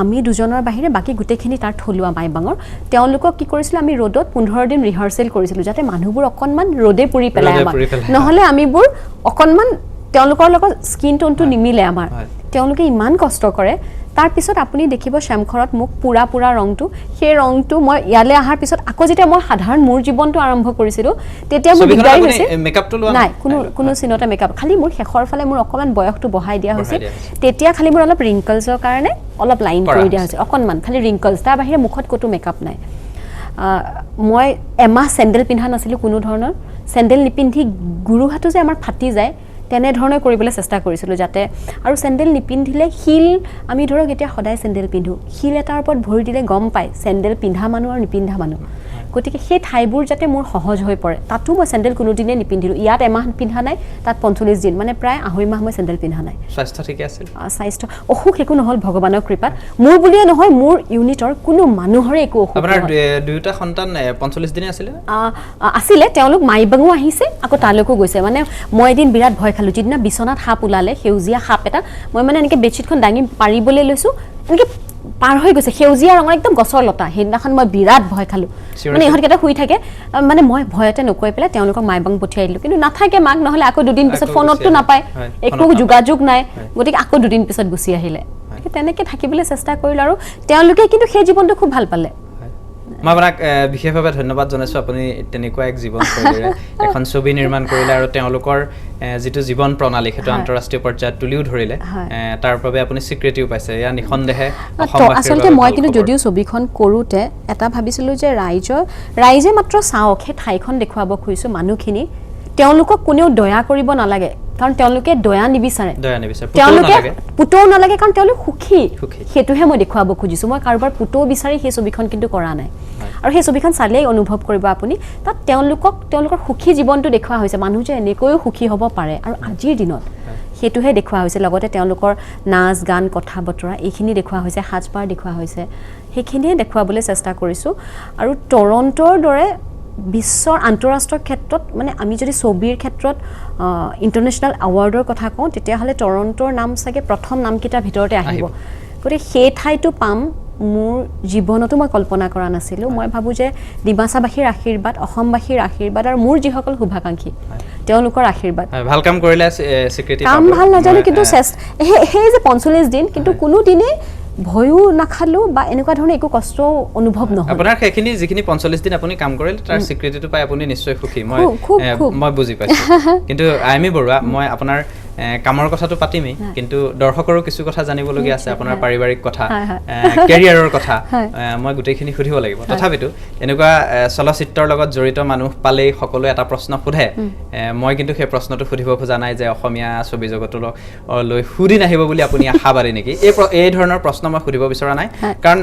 B: আমি দুজনৰ বাহিৰে বাকী গোটেইখিনি তাৰ থলুৱা মাইবাঙৰ তেওঁলোকক কি কৰিছিলোঁ আমি ৰ'দত 15 দিন ৰিহাৰ্চেল কৰিছিলোঁ যাতে মানুহবোৰ অকণমান ৰ'দে পুৰি পেলাই আমাক নহ'লে আমিবোৰ অকণমান তেওঁলোকৰ লগত স্কিন টোনটো নিমিলে আমাৰ তেওঁলোকে ইমান কষ্ট কৰে তাৰপিছত আপুনি দেখিব শ্যামখৰত মোক পুৰা ৰংটো সেই ৰংটো মই ইয়ালৈ অহাৰ পিছত আকৌ যেতিয়া মই সাধাৰণ মোৰ জীৱনটো আৰম্ভ কৰিছিলোঁ তেতিয়া মোৰ দিগদাৰী হৈছে নাই কোনো চিনতে মেকআপ খালি মোৰ শেষৰ ফালে মোৰ অকণমান বয়সটো বঢ়াই দিয়া হৈছিল তেতিয়া খালি মোৰ অলপ ৰিংকলছৰ কাৰণে অলপ লাইন কৰি দিয়া হৈছে অকণমান খালি ৰিংকলছ তাৰ বাহিৰে মুখত ক'তো মেকআপ নাই মই এমাহ চেণ্ডেল পিন্ধা নাছিলোঁ কোনো ধৰণৰ চেণ্ডেল নিপিন্ধি গুৰুহাটো যে আমাৰ ফাটি যায় তেনেধৰণে কৰিবলৈ চেষ্টা কৰিছিলোঁ যাতে আৰু চেণ্ডেল নিপিন্ধিলে শিল আমি ধৰক এতিয়া সদায় চেণ্ডেল পিন্ধোঁ শিল এটাৰ ওপৰত ভৰি দিলে গম পায় চেণ্ডেল পিন্ধা মানুহ আৰু নিপিন্ধা মানুহ গতিকে সেই ঠাইবোৰ যাতে মোৰ সহজ হৈ পৰে তাতো মই চেণ্ডেল কোনোদিনে নিপিন্ধিলোঁ ইয়াত এমাহ পিন্ধা নাই তাত ৪৫ দিন মানে প্ৰায় আঢ়ৈ মাহ মই চেণ্ডেল পিন্ধা নাই
A: স্বাস্থ্য ঠিকে আছিল
B: স্বাস্থ্য অসুখ একো নহ'ল ভগৱানৰ কৃপাত মোৰ বুলিয়ে নহয় মোৰ ইউনিটৰ কোনো মানুহৰে একো অসুখ
A: আপোনাৰ দুয়োটা সন্তান ৪৫ দিনে আছিলে
B: আছিলে তেওঁলোক মাইবাঙো আহিছে আকৌ তালৈকো গৈছে মানে মই এদিন বিৰাট ভয় খালোঁ যিদিনা বিচনাত সাপ ওলালে সেউজীয়া সাপ এটা মই মানে এনেকৈ বেডশ্বীটখন দাঙি পাৰিবলৈ লৈছোঁ এনেকৈ পাৰ হৈ গৈছে সেউজীয়া ৰঙৰ একদম গছৰ লতা সেইদিনাখন মই বিৰাট ভয় খালোঁ মানে ইহঁতকেইটা শুই থাকে মানে মই ভয়তে নকৈ পেলাই তেওঁলোকক মাইবাং পঠিয়াই দিলোঁ কিন্তু নাথাকে মাক নহ'লে আকৌ দুদিন পিছত ফোনততো নাপায় একো যোগাযোগ নাই গতিকে আকৌ দুদিন পিছত গুচি আহিলে তেনেকৈ থাকিবলৈ চেষ্টা কৰিলোঁ আৰু তেওঁলোকে কিন্তু সেই জীৱনটো খুব ভাল পালে
A: মই আপোনাক বিশেষভাৱে ধন্যবাদ জনাইছোঁ আপুনি তেনেকুৱা এক জীৱন শৈলীৰে এখন ছবি নিৰ্মাণ কৰিলে আৰু তেওঁলোকৰ যিটো জীৱন প্ৰণালী সেইটো আন্তঃৰাষ্ট্ৰীয় পৰ্যায়ত তুলিও ধৰিলে তাৰ বাবে আপুনি স্বীকৃতিও পাইছে এয়া নিঃসন্দেহে
B: আচলতে মই কিন্তু যদিও ছবিখন কৰোঁতে এটা ভাবিছিলোঁ যে ৰাইজে মাত্ৰ চাওক সেই ঠাইখন দেখুৱাব খুজিছোঁ মানুহখিনি তেওঁলোকক কোনেও দয়া কৰিব নালাগে কাৰণ তেওঁলোকে দয়া নিবিচাৰে তেওঁলোকে পুতৌ নালাগে কাৰণ তেওঁলোক সুখী সেইটোহে মই দেখুৱাব খুজিছোঁ মই কাৰোবাৰ পুতৌ বিচাৰি সেই ছবিখন কিন্তু কৰা নাই আৰু সেই ছবিখন চালেই অনুভৱ কৰিব আপুনি তাত তেওঁলোকৰ সুখী জীৱনটো দেখুওৱা হৈছে মানুহ যে এনেকৈও সুখী হ'ব পাৰে আৰু আজিৰ দিনত সেইটোহে দেখুওৱা হৈছে লগতে তেওঁলোকৰ নাচ গান কথা বতৰা এইখিনি দেখুওৱা হৈছে সাজপাৰ দেখুওৱা হৈছে সেইখিনিয়ে দেখুৱাবলৈ চেষ্টা কৰিছোঁ আৰু টৰণ্টৰ দৰে বিশ্বৰ আন্তঃৰাষ্ট্ৰীয় ক্ষেত্ৰত মানে আমি যদি ছবিৰ ক্ষেত্ৰত ইণ্টাৰনেশ্যনেল এৱাৰ্ডৰ কথা কওঁ তেতিয়াহ'লে টৰণ্টৰ নাম চাগে প্ৰথম নামকেইটাৰ ভিতৰতে আহিব গতিকে সেই ঠাইটো পাম মোৰ জীৱনতো মই কল্পনা কৰা নাছিলোঁ মই ভাবোঁ যে ডিমাচাবাসীৰ আশীৰ্বাদ অসমবাসীৰ আশীৰ্বাদ আৰু মোৰ যিসকল শুভাকাংক্ষী তেওঁলোকৰ আশীৰ্বাদ
A: ভাল কাম কৰিলে স্বীকৃতি
B: কাম ভাল নাজানো কিন্তু সেই যে ৪৫ দিন কিন্তু কোনো দিনেই ভয়ো নাখালোঁ বা এনেকুৱা ধৰণৰ একো কষ্ট অনুভৱ নহয়
A: আপোনাৰ সেইখিনি যিখিনি ৪৫ দিন আপুনি কাম কৰিলে তাৰ স্বীকৃতিটো পাই আপুনি নিশ্চয় সুখী মই বুজি পাইছোঁ কিন্তু আইমি বৰুৱা মই আপোনাৰ কামৰ কথাটো পাতিমেই কিন্তু দৰ্শকৰো কিছু কথা জানিবলগীয়া আছে আপোনাৰ পাৰিবাৰিক কথা কেৰিয়াৰৰ কথা মই গোটেইখিনি সুধিব লাগিব তথাপিতো এনেকুৱা চলচ্চিত্ৰৰ লগত জড়িত মানুহ পালেই সকলোৱে এটা প্ৰশ্ন সোধে মই কিন্তু সেই প্ৰশ্নটো সুধিব খোজা নাই যে অসমীয়া ছবি জগতলৈ সুদিন আহিব বুলি আপুনি আশাবাদী নেকি এই ধৰণৰ প্ৰশ্ন মই সুধিব বিচৰা নাই কাৰণ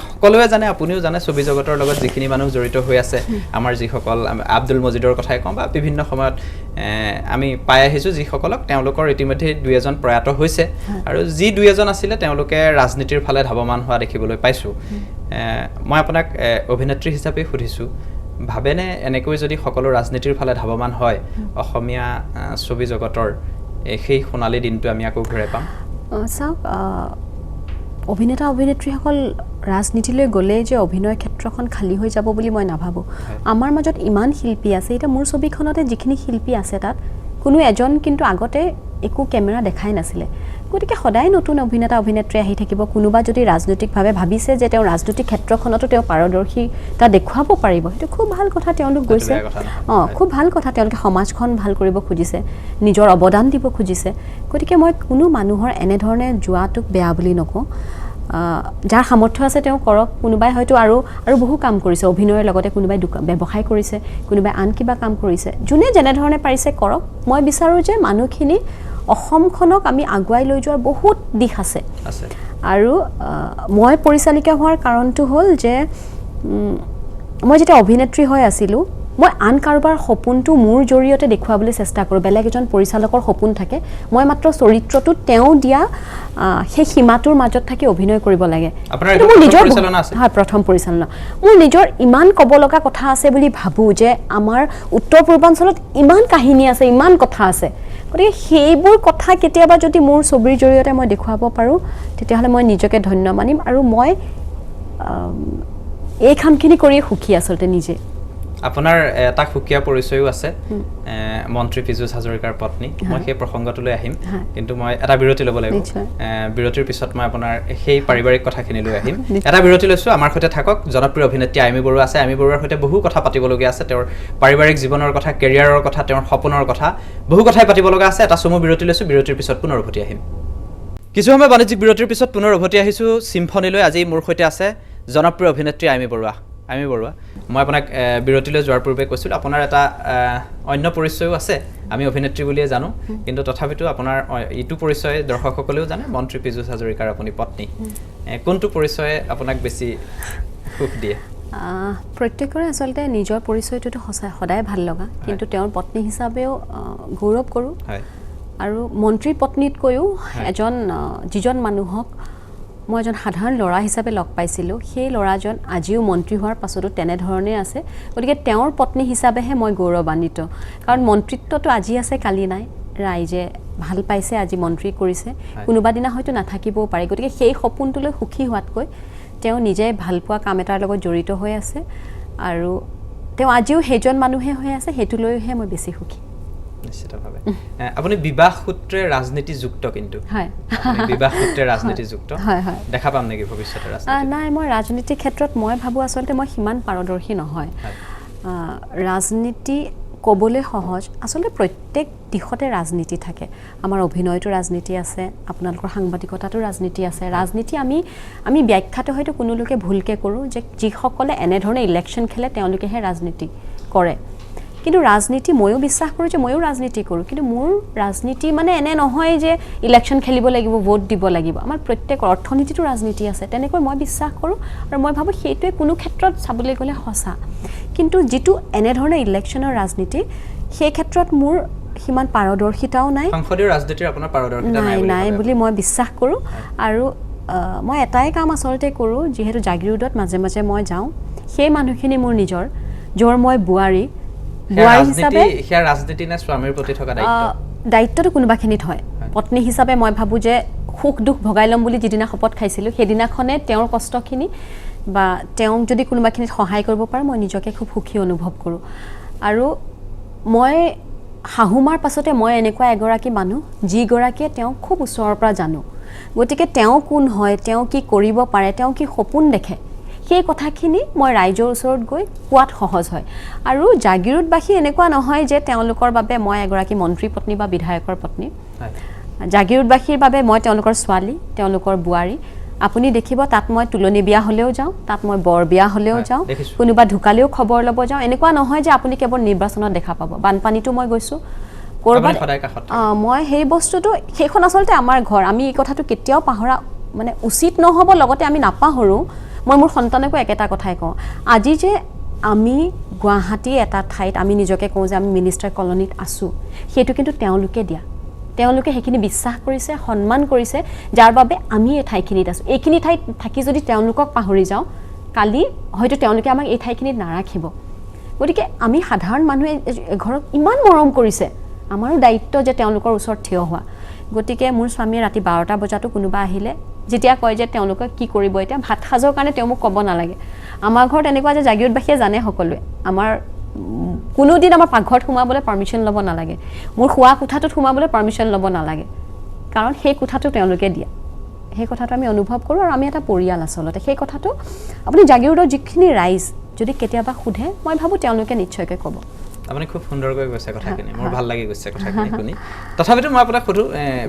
A: সকলোৱে জানে আপুনিও জানে ছবি জগতৰ লগত যিখিনি মানুহ জড়িত হৈ আছে আমাৰ যিসকল আব্দুল মজিদৰ কথাই কওঁ বা বিভিন্ন সময়ত আমি পাই আহিছোঁ যিসকলক তেওঁলোকৰ ইতিমধ্যে ২-এজন প্ৰয়াত হৈছে আৰু যি ২-এজন আছিলে তেওঁলোকে ৰাজনীতিৰ ফালে ধাৱমান হোৱা দেখিবলৈ পাইছোঁ মই আপোনাক অভিনেত্ৰী হিচাপে সুধিছোঁ ভাবেনে এনেকৈ যদি সকলো ৰাজনীতিৰ ফালে ধাৱমান হয় অসমীয়া ছবি জগতৰ সেই সোণালী দিনটো আমি আকৌ ঘূৰাই পাম
B: চাওক অভিনেতা অভিনেত্ৰীসকল ৰাজনীতিলৈ গ'লে যে অভিনয় ক্ষেত্ৰখন খালী হৈ যাব বুলি মই নাভাবোঁ আমাৰ মাজত ইমান শিল্পী আছে এতিয়া মোৰ ছবিখনতে যিখিনি শিল্পী আছে তাত কোনো এজন কিন্তু আগতে একো কেমেৰা দেখাই নাছিলে গতিকে সদায় নতুন অভিনেতা অভিনেত্ৰী আহি থাকিব কোনোবা যদি ৰাজনৈতিকভাৱে ভাবিছে যে তেওঁ ৰাজনৈতিক ক্ষেত্ৰখনতো তেওঁ পাৰদৰ্শিতা দেখুৱাব পাৰিব সেইটো খুব ভাল কথা তেওঁলোক গৈছে খুব ভাল কথা তেওঁলোকে সমাজখন ভাল কৰিব খুজিছে নিজৰ অৱদান দিব খুজিছে গতিকে মই কোনো মানুহৰ এনেধৰণে যোৱাটোক বেয়া বুলি নকওঁ যাৰ সামৰ্থ্য আছে তেওঁ কৰক কোনোবাই হয়তো আৰু বহু কাম কৰিছে অভিনয়ৰ লগতে কোনোবাই ব্যৱসায় কৰিছে কোনোবাই আন কিবা কাম কৰিছে যোনে যেনেধৰণে পাৰিছে কৰক মই বিচাৰোঁ যে মানুহখিনি অসমখনক আমি আগুৱাই লৈ যোৱাৰ বহুত দিশ আছে আৰু মই পৰিচালিকা হোৱাৰ কাৰণটো হ'ল যে মই যেতিয়া অভিনেত্ৰী হৈ আছিলোঁ মই আন কাৰোবাৰ সপোনটো মোৰ জৰিয়তে দেখুৱাবলৈ চেষ্টা কৰোঁ বেলেগ এজন পৰিচালকৰ সপোন থাকে মই মাত্ৰ চৰিত্ৰটো তেওঁ দিয়া সেই সীমাটোৰ মাজত থাকি অভিনয় কৰিব লাগে মোৰ নিজৰ হয় প্ৰথম পৰিচালনা মোৰ নিজৰ ইমান ক'ব লগা কথা আছে বুলি ভাবোঁ যে আমাৰ উত্তৰ পূৰ্বাঞ্চলত ইমান কাহিনী আছে ইমান কথা আছে গতিকে সেইবোৰ কথা কেতিয়াবা যদি মোৰ ছবিৰ জৰিয়তে মই দেখুৱাব পাৰোঁ তেতিয়াহ'লে মই নিজকে ধন্য মানিম আৰু মই এই কামখিনি কৰিয়ে সুখী আচলতে নিজে
A: আপোনাৰ এটা সুকীয়া পৰিচয়ও আছে মন্ত্ৰী পীযুষ হাজৰিকাৰ পত্নী মই সেই প্ৰসংগটোলৈ আহিম কিন্তু মই এটা বিৰতি ল'ব লাগিব বিৰতিৰ পিছত মই আপোনাৰ সেই পাৰিবাৰিক কথাখিনি লৈ আহিম এটা বিৰতি লৈছোঁ আমাৰ সৈতে থাকক জনপ্ৰিয় অভিনেত্ৰী আইমি বৰুৱা আছে আইমি বৰুৱাৰ সৈতে বহু কথা পাতিবলগীয়া আছে তেওঁৰ পাৰিবাৰিক জীৱনৰ কথা কেৰিয়াৰৰ কথা তেওঁৰ সপোনৰ কথা বহু কথাই পাতিব লগা আছে এটা চমু বিৰতি লৈছোঁ বিৰতিৰ পিছত পুনৰ উভতি আহিম কিছু সময় বাণিজ্যিক বিৰতিৰ পিছত পুনৰ উভতি আহিছোঁ চিম্ফনীলৈ আজি মোৰ সৈতে আছে জনপ্ৰিয় অভিনেত্ৰী আইমি বৰুৱা মই আপোনাক বিৰতিলৈ যোৱাৰ পূৰ্বে কৈছিলোঁ আপোনাৰ এটা অন্য পৰিচয়ও আছে আমি অভিনেত্ৰী বুলিয়ে জানো কিন্তু তথাপিতো আপোনাৰ ইটো পৰিচয় দৰ্শকসকলেও জানে মন্ত্ৰী পীযুষ হাজৰিকাৰ আপুনি পত্নী কোনটো পৰিচয়ে আপোনাক বেছি সুখ দিয়ে
B: প্ৰত্যেকৰে আচলতে নিজৰ পৰিচয়টোতো সদায় ভাল লগা কিন্তু তেওঁৰ পত্নী হিচাপেও গৌৰৱ কৰোঁ আৰু মন্ত্ৰীৰ পত্নীতকৈও যিজন মানুহক মই এজন সাধাৰণ ল'ৰা হিচাপে লগ পাইছিলোঁ সেই ল'ৰাজন আজিও মন্ত্ৰী হোৱাৰ পাছতো তেনেধৰণে আছে গতিকে তেওঁৰ পত্নী হিচাপেহে মই গৌৰৱান্বিত কাৰণ মন্ত্ৰিত্বটো আজি আছে কালি নাই ৰাইজে ভাল পাইছে আজি মন্ত্ৰী কৰিছে কোনোবা দিনা হয়তো নাথাকিবও পাৰে গতিকে সেই সপোনটোলৈ সুখী হোৱাতকৈ তেওঁ নিজে ভাল পোৱা কাম এটাৰ লগত জড়িত হৈ আছে আৰু তেওঁ আজিও সেইজন মানুহে হৈ আছে সেইটোলৈহে মই বেছি সুখী
A: নিশ্চিতভাৱে আপুনি বিবাহ সূত্ৰে ৰাজনীতি যুক্ত কিন্তু
B: হয়
A: বিবাহ সূত্ৰে ৰাজনীতি যুক্ত
B: হয় হয়
A: দেখা পাম নেকি ভৱিষ্যতে ৰাজনীতি
B: নাই মই ৰাজনীতিৰ ক্ষেত্ৰত মই ভাবোঁ আচলতে মই সিমান পাৰদৰ্শী নহয় ৰাজনীতি ক'বলৈ সহজ আচলতে প্ৰত্যেক দিশতে ৰাজনীতি থাকে আমাৰ অভিনয়টো ৰাজনীতি আছে আপোনালোকৰ সাংবাদিকতাটো ৰাজনীতি আছে ৰাজনীতি আমি ব্যাখ্যাটো হয়তো কোনো লোকে ভুলকৈ কৰোঁ যে যিসকলে এনেধৰণে ইলেকশ্যন খেলে তেওঁলোকেহে ৰাজনীতি কৰে কিন্তু ৰাজনীতি ময়ো বিশ্বাস কৰোঁ যে ময়ো ৰাজনীতি কৰোঁ কিন্তু মোৰ ৰাজনীতি মানে এনে নহয় যে ইলেকশ্যন খেলিব লাগিব ভোট দিব লাগিব আমাৰ প্ৰত্যেকৰ অৰ্থনীতিটো ৰাজনীতি আছে তেনেকৈ মই বিশ্বাস কৰোঁ আৰু মই ভাবোঁ সেইটোৱে কোনো ক্ষেত্ৰত চাবলৈ গ'লে সঁচা কিন্তু যিটো এনেধৰণে ইলেকশ্যনৰ ৰাজনীতি সেই ক্ষেত্ৰত মোৰ সিমান পাৰদৰ্শিতাও নাই
A: সংসদীয় ৰাজনীতিৰ আপোনাৰ পাৰদৰ্শিতা
B: নাই বুলি মই বিশ্বাস কৰোঁ আৰু মই এটাই কাম আচলতে কৰোঁ যিহেতু জাগিৰোডত মাজে মাজে মই যাওঁ সেই মানুহখিনি মোৰ নিজৰ য'ৰ মই বোৱাৰী হিচাপে
A: সেয়া ৰাজনীতি নে স্বামীৰ প্ৰতি থকা
B: দায়িত্বটো কোনোবাখিনিত হয় পত্নী হিচাপে মই ভাবোঁ যে সুখ দুখ ভগাই ল'ম বুলি যিদিনা শপত খাইছিলোঁ সেইদিনাখনে তেওঁৰ কষ্টখিনি বা তেওঁক যদি কোনোবাখিনিত সহায় কৰিব পাৰোঁ মই নিজকে খুব সুখী অনুভৱ কৰোঁ আৰু মই শাহুমাৰ পাছতে মই এনেকুৱা এগৰাকী মানুহ যিগৰাকীয়ে তেওঁক খুব ওচৰৰ পৰা জানো গতিকে তেওঁ কোন হয় তেওঁ কি কৰিব পাৰে তেওঁ কি সপোন দেখে সেই কথাখিনি মই ৰাইজৰ ওচৰত গৈ কোৱাত সহজ হয় আৰু জাগিৰোডবাসী এনেকুৱা নহয় যে তেওঁলোকৰ বাবে মই এগৰাকী মন্ত্ৰী পত্নী বা বিধায়কৰ পত্নী জাগিৰোডবাসীৰ বাবে মই তেওঁলোকৰ ছোৱালী তেওঁলোকৰ বোৱাৰী আপুনি দেখিব তাত মই তুলনি বিয়া হ'লেও যাওঁ তাত মই বৰ বিয়া হ'লেও যাওঁ কোনোবা ঢুকালেও খবৰ ল'ব যাওঁ এনেকুৱা নহয় যে আপুনি কেৱল নিৰ্বাচনত দেখা পাব বানপানীটো মই গৈছোঁ ক'ৰবাত মই সেই বস্তুটো সেইখন আচলতে আমাৰ ঘৰ আমি এই কথাটো কেতিয়াও পাহৰা মানে উচিত নহ'ব লগতে আমি নাপাহৰোঁ মই মোৰ সন্তানকো একেটা কথাই কওঁ আজি যে আমি গুৱাহাটী এটা ঠাইত আমি নিজকে কওঁ যে আমি মিনিষ্টাৰ কলনীত আছোঁ সেইটো কিন্তু তেওঁলোকে দিয়া তেওঁলোকে সেইখিনি বিশ্বাস কৰিছে সন্মান কৰিছে যাৰ বাবে আমি এই ঠাইখিনিত আছোঁ এইখিনি ঠাইত থাকি যদি তেওঁলোকক পাহৰি যাওঁ কালি হয়তো তেওঁলোকে আমাক এই ঠাইখিনিত নাৰাখিব গতিকে আমি সাধাৰণ মানুহে ঘৰক ইমান মৰম কৰিছে আমাৰো দায়িত্ব যে তেওঁলোকৰ ওচৰত থিয় হোৱা গতিকে মোৰ স্বামীয়ে ৰাতি 12টা বজাতো কোনোবা আহিলে যেতিয়া কয় যে তেওঁলোকে কি কৰিব এতিয়া ভাত সাজৰ কাৰণে তেওঁ মোক ক'ব নালাগে আমাৰ ঘৰত এনেকুৱা যে জাগিৰোডবাসীয়ে জানে সকলোৱে আমাৰ কোনোদিন আমাৰ পাকঘৰত সোমাবলৈ পাৰ্মিশ্যন ল'ব নালাগে মোৰ শোৱা কোঠাটোত সোমাবলৈ পাৰ্মিশ্যন ল'ব নালাগে কাৰণ সেই কোঠাটো তেওঁলোকে দিয়া সেই কথাটো আমি অনুভৱ কৰোঁ আৰু আমি এটা পৰিয়াল আচলতে সেই কথাটো আপুনি জাগিৰোডৰ যিখিনি ৰাইজ যদি কেতিয়াবা সোধে মই ভাবোঁ তেওঁলোকে নিশ্চয়কৈ ক'ব
A: আপুনি খুব সুন্দৰকৈ কৈছে কথাখিনি মোৰ ভাল লাগি গৈছে কথাখিনি শুনি তথাপিতো মই আপোনাক সুধো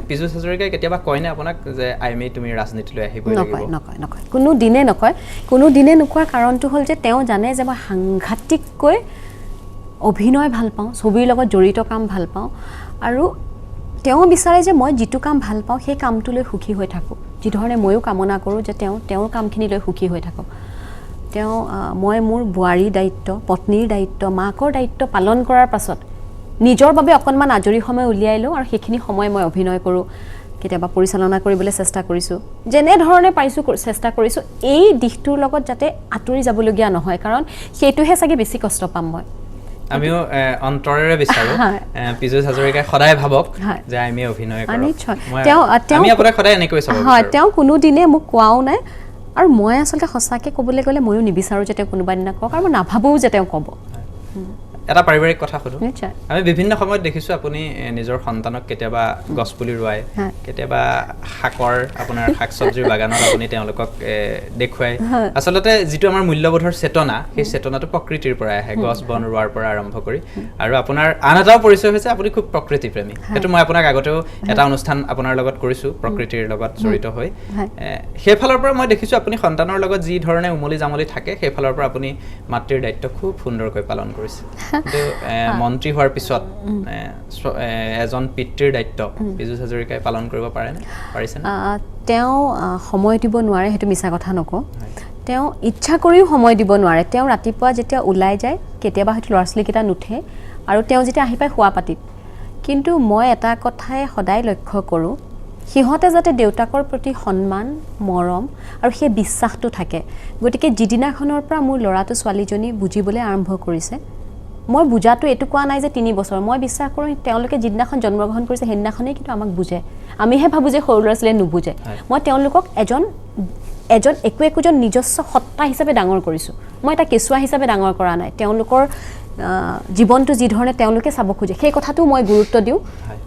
A: পীযুষ হাজৰিকাই কেতিয়াবা কয়নে আপোনাক যে আইমি তুমি ৰাজনীতিলৈ আহিবই লাগিব
B: নকয় কোনো দিনে নোকোৱাৰ কাৰণটো হ'ল যে তেওঁ জানে যে মই সাংঘাতিককৈ অভিনয় ভাল পাওঁ ছবিৰ লগত জড়িত কাম ভাল পাওঁ আৰু তেওঁ বিচাৰে যে মই যিটো কাম ভাল পাওঁ সেই কামটোলৈ সুখী হৈ থাকোঁ যিধৰণে ময়ো কামনা কৰোঁ যে তেওঁৰ কামখিনিলৈ সুখী হৈ থাকক মই মোৰ বোৱাৰীৰ দায়িত্ব পত্নীৰ দায়িত্ব মাকৰ দায়িত্ব পালন কৰাৰ পাছত নিজৰ বাবে অকণমান আজৰি সময় উলিয়াই লওঁ আৰু সেইখিনি সময় মই অভিনয় কৰোঁ কেতিয়াবা পৰিচালনা কৰিবলৈ চেষ্টা কৰিছোঁ যেনেধৰণে পাৰিছোঁ চেষ্টা কৰিছোঁ এই দিশটোৰ লগত যাতে আঁতৰি যাবলগীয়া নহয় কাৰণ সেইটোহে চাগে বেছি কষ্ট পাম মই
A: আমিও অন্তৰেৰে বিচাৰোঁ পীযুষ হাজৰিকাই সদায় ভাবক যে আমি অভিনয় কৰোঁ আমি আপোনাক সদায় এনেকৈ চাব
B: হয় তেওঁ কোনোদিনে মোক কোৱাও নাই আৰু মই আচলতে সঁচাকৈ ক'বলৈ গ'লে ময়ো নিবিচাৰোঁ যে তেওঁ কোনোবা দিনা কওক আৰু মই নাভাবোঁ যে তেওঁ ক'ব
A: এটা পাৰিবাৰিক কথা সুধো আমি বিভিন্ন সময়ত দেখিছোঁ আপুনি নিজৰ সন্তানক কেতিয়াবা গছপুলি ৰুৱায় কেতিয়াবা শাকৰ আপোনাৰ শাক চব্জিৰ বাগানত আপুনি তেওঁলোকক দেখুৱাই আচলতে যিটো আমাৰ মূল্যবোধৰ চেতনা সেই চেতনাটো প্ৰকৃতিৰ পৰাই আহে গছ বন ৰোৱাৰ পৰা আৰম্ভ কৰি আৰু আপোনাৰ আন এটাও পৰিচয় হৈছে আপুনি খুব প্ৰকৃতিপ্ৰেমী সেইটো মই আপোনাক আগতেও এটা অনুষ্ঠান আপোনাৰ লগত কৰিছোঁ প্ৰকৃতিৰ লগত জড়িত হৈ সেইফালৰ পৰা মই দেখিছোঁ আপুনি সন্তানৰ লগত যি ধৰণে উমলি জামলি থাকে সেইফালৰ পৰা আপুনি মাতৃৰ দায়িত্ব খুব সুন্দৰকৈ পালন কৰিছে কিন্তু মন্ত্ৰী হোৱাৰ পিছত এজন পিতৃৰ দায়িত্ব পীযুষ হাজৰিকাই পালন কৰিব পাৰিছেনে তেওঁ
B: সময় দিব নোৱাৰে সেইটো মিছা কথা নকওঁ তেওঁ ইচ্ছা কৰিও সময় দিব নোৱাৰে তেওঁ ৰাতিপুৱা যেতিয়া ওলাই যায় কেতিয়াবা হয়তো ল'ৰা ছোৱালীকেইটা নুঠে আৰু তেওঁ যেতিয়া আহি পায় শুৱা পাতিত কিন্তু মই এটা কথাই সদায় লক্ষ্য কৰোঁ সিহঁতে যাতে দেউতাকৰ প্ৰতি সন্মান মৰম আৰু সেই বিশ্বাসটো থাকে গতিকে যিদিনাখনৰ পৰা মোৰ ল'ৰাটো ছোৱালীজনী বুজিবলৈ আৰম্ভ কৰিছে মই বুজাটো এটো কোৱা নাই যে 3 বছৰ মই বিশ্বাস কৰোঁ তেওঁলোকে যিদিনাখন জন্মগ্ৰহণ কৰিছে সেইদিনাখনেই কিন্তু আমাক বুজে আমিহে ভাবো যে সৰু ল'ৰা ছোৱালীয়ে নুবুজে মই তেওঁলোকক এজন একোজন নিজস্ব সত্তা হিচাপে ডাঙৰ কৰিছোঁ মই এটা কেঁচুৱা হিচাপে ডাঙৰ কৰা নাই তেওঁলোকৰ জীৱনটো যি ধৰণে তেওঁলোকে চাব খোজে সেই কথাটো মই গুৰুত্ব দিওঁ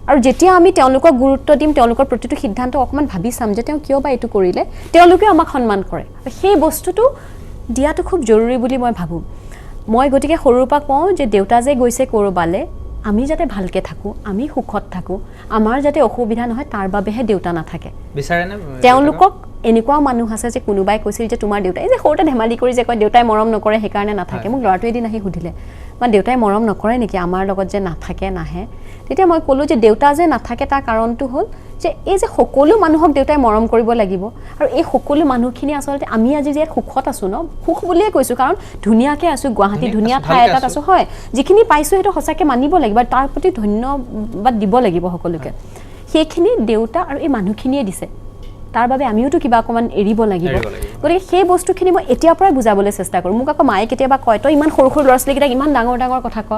B: আৰু যেতিয়া আমি তেওঁলোকক গুৰুত্ব দিম তেওঁলোকৰ প্ৰতিটো সিদ্ধান্ত অকমান ভাবি চাম যে তেওঁ কিয় বা এইটো কৰিলে তেওঁলোকে আমাক সন্মান কৰে সেই বস্তুটো দিয়াটো খুব জৰুৰী বুলি মই ভাবোঁ মই গতিকে সৰুৰ পৰা কওঁ যে দেউতা যে গৈছে কৰবালে আমি যাতে ভালকে থাকো আমি সুখত থাকো আমাৰ যাতে অসুবিধা নহয় তাৰ বাবেহে দেউতা নাথাকে
A: বিচাৰে না
B: তেওঁলোকক এনেকুৱা মানুহ আছে যে কোনোবাই কৈছিল যে তোমাৰ দেউতাই যে সৰুতে ধেমালি কৰি যে কয় দেউতাই মৰম নকৰে সেইকাৰণে নাথাকে মোক ল'ৰাটো এদিন আহি সুধিলে মানে দেউতাই মৰম নকৰে নেকি আমাৰ লগত যে নাথাকে নাহে তেতিয়া মই ক'লো যে দেউতা যে নাথাকে তাৰ কাৰণটো হ'ল যে এই যে সকলো মানুহক দেউতাই মৰম কৰিব লাগিব আৰু এই সকলো মানুহখিনি আচলতে আমি আজি যে সুখত আছো ন সুখ বুলিয়ে কৈছো কাৰণ ধুনীয়াকে আছো গুৱাহাটী ধুনীয়া ঠাই এটাত আছো হয় যিখিনি পাইছো সেইটো সঁচাকে মানিব লাগিব আৰু তাৰ প্ৰতি ধন্যবাদ দিব লাগিব সকলোকে সেইখিনি দেউতা আৰু এই মানুহখিনিয়ে দিছে তাৰ বাবে আমিওটো কিবা অকমান এৰিব লাগিব গতিকে সেই বস্তুখিনি মই এতিয়াৰ পৰাই বুজাবলৈ চেষ্টা কৰোঁ মোক আকৌ মায়ে কেতিয়াবা কয় তই ইমান সৰু সৰু ল'ৰা ছোৱালীকেইটাক ইমান ডাঙৰ ডাঙৰ কথা ক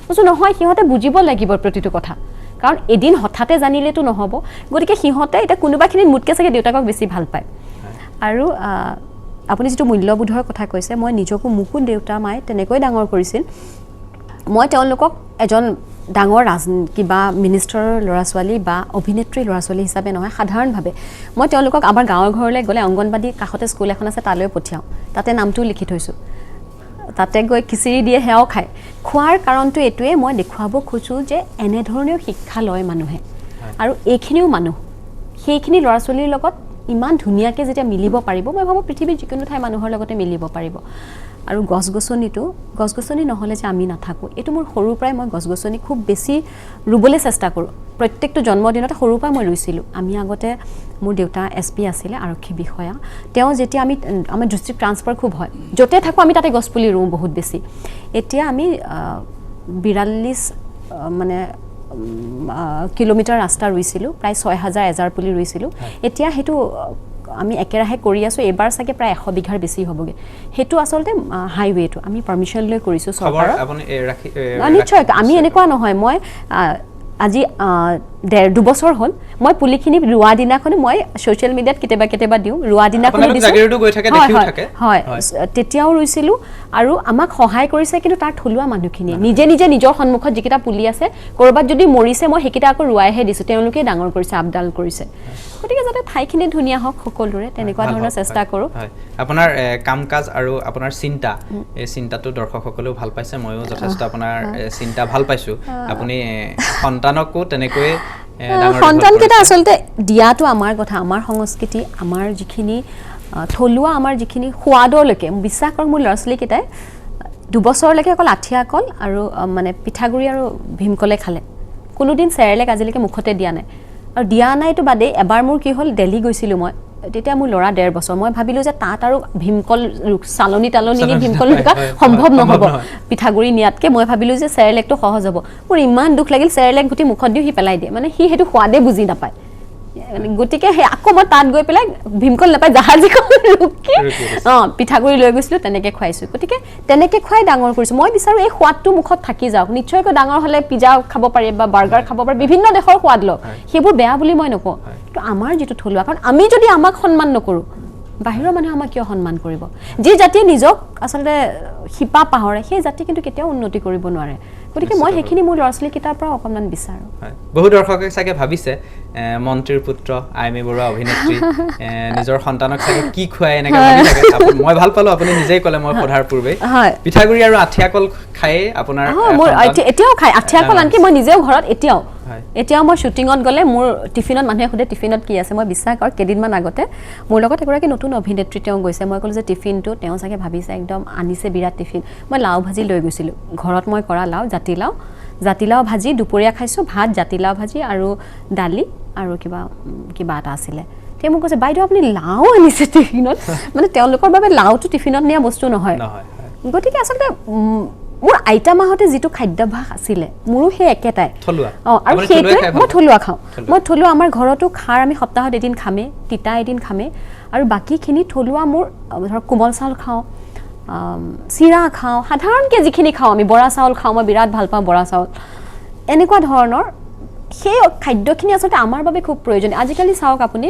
B: কৈছোঁ নহয় সিহঁতে বুজিব লাগিব প্ৰতিটো কথা কাৰণ এদিন হঠাতে জানিলেতো নহ'ব গতিকে সিহঁতে এতিয়া কোনোবাখিনিত মোতকৈ চাগে দেউতাকক বেছি ভাল পায় আৰু আপুনি যিটো মূল্যবোধৰ কথা কৈছে মই নিজকো মোকো দেউতা মায়ে তেনেকৈ ডাঙৰ কৰিছিল মই তেওঁলোকক এজন ডাঙৰ কিবা মিনিষ্টাৰৰ ল'ৰা ছোৱালী বা অভিনেত্ৰী ল'ৰা ছোৱালী হিচাপে নহয় সাধাৰণভাৱে মই তেওঁলোকক আমাৰ গাঁৱৰ ঘৰলৈ গ'লে অংগনবাদী কাষতে স্কুল এখন আছে তালৈ পঠিয়াওঁ তাতে নামটোও লিখি থৈছোঁ তাতে গৈ খিচিৰি দিয়ে সেয়াও খায় খোৱাৰ কাৰণটো এইটোৱে মই দেখুৱাব খোজোঁ যে এনেধৰণেও শিক্ষা লয় মানুহে আৰু এইখিনিও মানুহ সেইখিনি ল'ৰা ছোৱালীৰ লগত ইমান ধুনীয়াকৈ যেতিয়া মিলিব পাৰিব মই ভাবোঁ পৃথিৱীৰ যিকোনো ঠাই মানুহৰ লগতে মিলিব পাৰিব আৰু গছ-গছনি নহ'লে যে আমি নাথাকোঁ এইটো মোৰ সৰুৰ পৰাই মই গছ-গছনি খুব বেছি ৰুবলৈ চেষ্টা কৰোঁ প্ৰত্যেকটো জন্মদিনতে সৰুৰ পৰাই মই ৰুইছিলোঁ আমি আগতে মোৰ দেউতা SP আছিলে আৰক্ষী বিষয়া তেওঁ যেতিয়া আমাৰ ডিষ্ট্ৰিক্ট ট্ৰান্সফাৰ খুব হয় য'তে থাকোঁ আমি তাতে গছপুলি ৰুওঁ বহুত বেছি এতিয়া আমি 42 মানে কিলোমিটাৰ ৰাস্তা ৰুইছিলোঁ প্ৰায় 6000 এজাৰ পুলি ৰুইছিলোঁ এতিয়া সেইটো আমি একেৰাহে কৰি আছোঁ এবাৰ চাগে প্ৰায় 100 বিঘাৰ বেছি হ'বগে সেইটো আচলতে হাইৱেটো আমি পাৰমিশ্যন লৈ কৰিছোঁ চৰকাৰৰ নিশ্চয় আমি এনেকুৱা নহয় মই আজি 2 বছৰ হ'ল মই পুলিখিনি ৰোৱা দিনাখনে মই ছ'চিয়েল মিডিয়াত কেতিয়াবা দিওঁ ৰোৱা দিনাখনে হয় তেতিয়াও ৰুইছিলোঁ আৰু আমাক সহায় কৰিছে কিন্তু তাৰ থলুৱা মানুহখিনিয়ে নিজে নিজৰ সন্মুখত যিকেইটা পুলি আছে ক'ৰবাত যদি মৰিছে মই সেইকেইটা আকৌ ৰুৱাইহে দিছোঁ তেওঁলোকে ডাঙৰ কৰিছে আপডাল কৰিছে গতিকে যাতে ঠাইখিনি ধুনীয়া হওক সকলোৰে তেনেকুৱা ধৰণৰ চেষ্টা কৰোঁ
A: আপোনাৰ কাম কাজ আৰু আপোনাৰ চিন্তা এই চিন্তাটো দৰ্শকসকলেও ভাল পাইছে ময়ো যথেষ্ট আপোনাৰ চিন্তা ভাল পাইছোঁ আপুনি সন্তানকো তেনেকৈ
B: সন্তানকেইটা আচলতে দিয়াটো আমাৰ কথা আমাৰ সংস্কৃতি আমাৰ যিখিনি থলুৱা আমাৰ যিখিনি সোৱাদলৈকে বিশ্বাস কৰক মোৰ ল'ৰা ছোৱালীকেইটাই 2 বছৰলৈকে অকল আঠিয়া কল আৰু মানে পিঠাগুড়ি আৰু ভীমকলে খালে কোনোদিন চেৰেলেক আজিলৈকে মুখতে দিয়া নাই আৰু দিয়া নাইতো বাদেই এবাৰ মোৰ কি হ'ল দিল্লী গৈছিলোঁ মই তেতিয়া মোৰ ল'ৰা 1.5 বছৰ মই ভাবিলোঁ যে তাত আৰু ভীমকল চালনি নি ভীমকল ৰুকা সম্ভৱ নহ'ব পিঠাগুড়ি নিয়াতকৈ মই ভাবিলোঁ যে চেৰেলেকটো সহজ হ'ব মোৰ ইমান দুখ লাগিল চেৰেলেক গুটি মুখত দিওঁ সি পেলাই দিয়ে মানে সি সেইটো সোৱাদে বুজি নাপায় গতিকে সেই আকৌ মই তাত গৈ পেলাই ভীমকল নাপায় জাহাজীকল ৰুকি পিঠাগুড়ি লৈ গৈছিলোঁ তেনেকৈ খুৱাইছোঁ গতিকে তেনেকৈ খুৱাই ডাঙৰ কৰিছোঁ মই বিচাৰোঁ এই সোৱাদটো মুখত থাকি যাওক নিশ্চয়কৈ ডাঙৰ হ'লে পিজ্জা খাব পাৰে বা বাৰ্গাৰ খাব পাৰে বিভিন্ন দেশৰ সোৱাদ লওক সেইবোৰ বেয়া বুলি মই নকওঁ কিন্তু আমাৰ যিটো থলুৱা কাৰণ আমি যদি আমাক সন্মান নকৰোঁ বাহিৰৰ মানুহে আমাক কিয় সন্মান কৰিব যি জাতিয়ে নিজক আচলতে শিপা পাহৰে সেই জাতি কিন্তু কেতিয়াও উন্নতি কৰিব নোৱাৰে গতিকে মই সেইখিনি মোৰ ল'ৰা ছোৱালীকেইটাৰ পৰা অকণমান বিচাৰোঁ
A: বহু দৰ্শকে চাগে ভাবিছে মন্ত্ৰীৰ পুত্ৰ আইমী বৰুৱা অভিনেত্ৰী নিজৰ সন্তানক চাগে কি খুৱাই এনেকৈ ভাবি থাকে মই ভাল পালোঁ আপুনি নিজেই ক'লে মই সোধাৰ পূৰ্বে পিঠাগুড়ি আৰু আঠিয়া কল খায়ে আপোনাৰ
B: মোৰ এতিয়াও খায় আঠিয়া কল আনকি মই নিজেও ঘৰত এতিয়াও মই শ্বুটিঙত গ'লে মোৰ টিফিনত মানুহে সোধে টিফিনত কি আছে মই বিশ্বাস কৰক কেইদিনমান আগতে মোৰ লগত এগৰাকী নতুন অভিনেত্ৰী তেওঁ গৈছে মই ক'লোঁ যে টিফিনটো তেওঁ চাগে ভাবিছে একদম আনিছে বিৰাট টিফিন মই লাও ভাজি লৈ গৈছিলোঁ ঘৰত মই কৰা লাও জাতিলাও জাতিলাও ভাজি দুপৰীয়া খাইছোঁ ভাত জাতিলাও ভাজি আৰু দালি আৰু কিবা এটা আছিলে তেওঁ মোক কৈছে বাইদেউ আপুনি লাও আনিছে টিফিনত মানে তেওঁলোকৰ বাবে লাওটো টিফিনত নিয়া বস্তু নহয় গতিকে আচলতে মোৰ আইতা মাহতে যিটো খাদ্যাভ্যাস আছিলে মোৰো সেই একেটাই আৰু সেইটোৱে মই থলুৱা খাওঁ মই থলুৱা আমাৰ ঘৰতো খাৰ আমি সপ্তাহত এদিন খামে তিতা এদিন খামে আৰু বাকীখিনি থলুৱা মোৰ ধৰক কোমল চাউল খাওঁ চিৰা খাওঁ সাধাৰণকৈ যিখিনি খাওঁ আমি বৰা চাউল খাওঁ মই বিৰাট ভাল পাওঁ বৰা চাউল এনেকুৱা ধৰণৰ সেই খাদ্যখিনি আচলতে আমাৰ বাবে খুব প্ৰয়োজনীয় আজিকালি চাওক আপুনি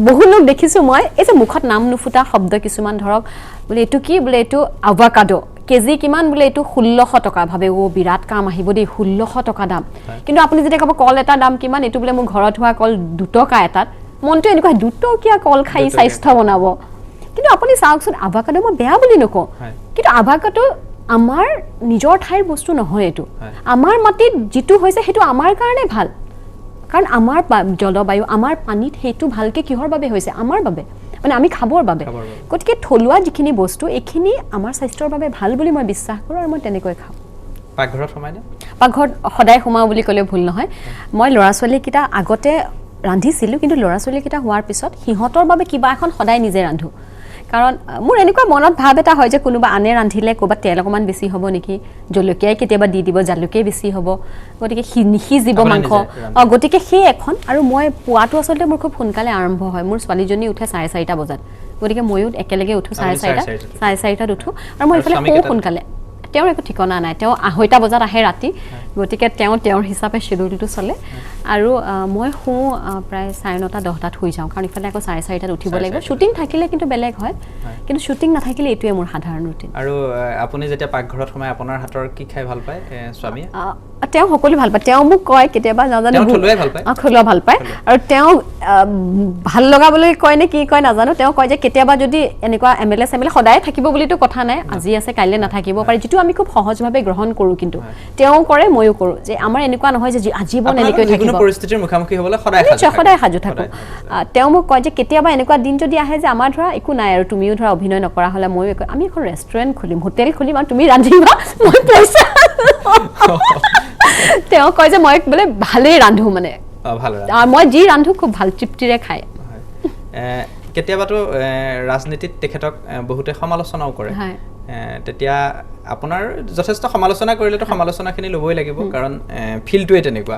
B: বহু লোক দেখিছোঁ মই এই যে মুখত নাম নুফুটা শব্দ কিছুমান ধৰক বোলে এইটো কি বোলে এইটো আভাকাডো কেজি কিমান বোলে এইটো 1600 টকা ভাবে ও বিৰাট কাম আহিব দেই 1600 টকা দাম কিন্তু আপুনি যেতিয়া ক'ব কল এটা দাম কিমান এইটো বোলে মোৰ ঘৰত হোৱা কল 2 টকা এটাত মনটো এনেকুৱা 2 টকীয়া কল খাই স্বাস্থ্য বনাব কিন্তু আপুনি চাওকচোন আভাকাডো মই বেয়া বুলি নকওঁ কিন্তু আভাকাডো আমাৰ নিজৰ ঠাইৰ বস্তু নহয় এইটো আমাৰ মাটিত যিটো হৈছে সেইটো আমাৰ কাৰণে ভাল কাৰণ আমাৰ জলবায়ু আমাৰ পানীত সেইটো ভালকে কিহৰ বাবে হৈছে আমাৰ বাবে মানে আমি খাবৰ বাবে গতিকে থলুৱা যিখিনি বস্তু এইখিনি আমাৰ স্বাস্থ্যৰ বাবে ভাল বুলি মই বিশ্বাস কৰোঁ আৰু মই তেনেকৈ খাওঁ
A: পাকঘৰত সোমাই নে
B: পাকঘৰত সদায় সোমাওঁ বুলি ক'লে ভুল নহয় মই ল'ৰা ছোৱালীকেইটা আগতে ৰান্ধিছিলোঁ কিন্তু ল'ৰা ছোৱালীকেইটা হোৱাৰ পিছত সিহঁতৰ বাবে কিবা এখন সদায় নিজে ৰান্ধো কাৰণ মোৰ এনেকুৱা মনত ভাৱ এটা হয় যে কোনোবা আনে ৰান্ধিলে ক'ৰবাত তেল অকণমান বেছি হ'ব নেকি জলকীয়াই কেতিয়াবা দি দিব জালুকেই বেছি হ'ব গতিকে নিসিজিব মাংস গতিকে সেই এখন আৰু মই পুৱাটো আচলতে মোৰ খুব সোনকালে আৰম্ভ হয় মোৰ ছোৱালীজনী উঠে 4:30 বজাত গতিকে ময়ো একেলগে উঠোঁ 4:30 উঠোঁ আৰু মই এইফালে খুব সোনকালে তেওঁৰ একো ঠিকনা নাই তেওঁ 2:30 বজাত আহে ৰাতি গতিকে তেওঁৰ হিচাপে শ্বেডিউলটো চলে আৰু মই শুওঁ প্ৰায় 9:30-10টাত শুই যাওঁ কাৰণ ইফালে আকৌ 4:30টাত উঠিব লাগিব শ্বুটিং থাকিলে কিন্তু বেলেগ হয় কিন্তু শ্বুটিং নাথাকিলে এইটোৱে মোৰ সাধাৰণ ৰুটিন
A: আৰু আপুনি যেতিয়া পাকঘৰত সোমাই আপোনাৰ হাতৰ কি খাই ভাল পায় স্বামীয়ে
B: তেওঁ সকলো ভাল পায় তেওঁ মোক কয় কেতিয়াবা নাজানো থলুৱা ভাল পায় আৰু তেওঁ ভাল লগাবলৈ কয় নে কি কয় নাজানো তেওঁ কয় যে কেতিয়াবা যদি এনেকুৱা MLA সদায় থাকিব বুলিতো কথা নাই আজি আছে কাইলৈ নাথাকিব পাৰে যিটো আমি খুব সহজভাৱে গ্ৰহণ কৰোঁ কিন্তু তেওঁ কৰে ময়ো কৰোঁ যে আমাৰ এনেকুৱা নহয় যে আজীৱন এনেকৈ থাকিব
A: পৰিস্থিতিৰ মুখামুখি হ'বলৈ
B: সদায় সাজু থাকোঁ তেওঁ মোক কয় যে কেতিয়াবা এনেকুৱা দিন যদি আহে যে আমাৰ ধৰা একো নাই আৰু তুমিও ধৰা অভিনয় নকৰা হ'লে ময়ো আমি এখন ৰেষ্টুৰেণ্ট খুলিম হোটেল খুলিম আৰু তুমি ৰান্ধিবা মই পইচা তেওঁ কয় যে মই বোলে ভালেই ৰান্ধো মানে মই যি ৰান্ধো খুব ভাল তৃপ্তিৰে খায়
A: কেতিয়াবাতো ৰাজনীতিত তেখেতক বহুতে সমালোচনাও কৰে তেতিয়া আপোনাৰ যথেষ্ট সমালোচনা কৰিলেতো সমালোচনাখিনি ল'বই লাগিব কাৰণ ফিল্ডটোৱে তেনেকুৱা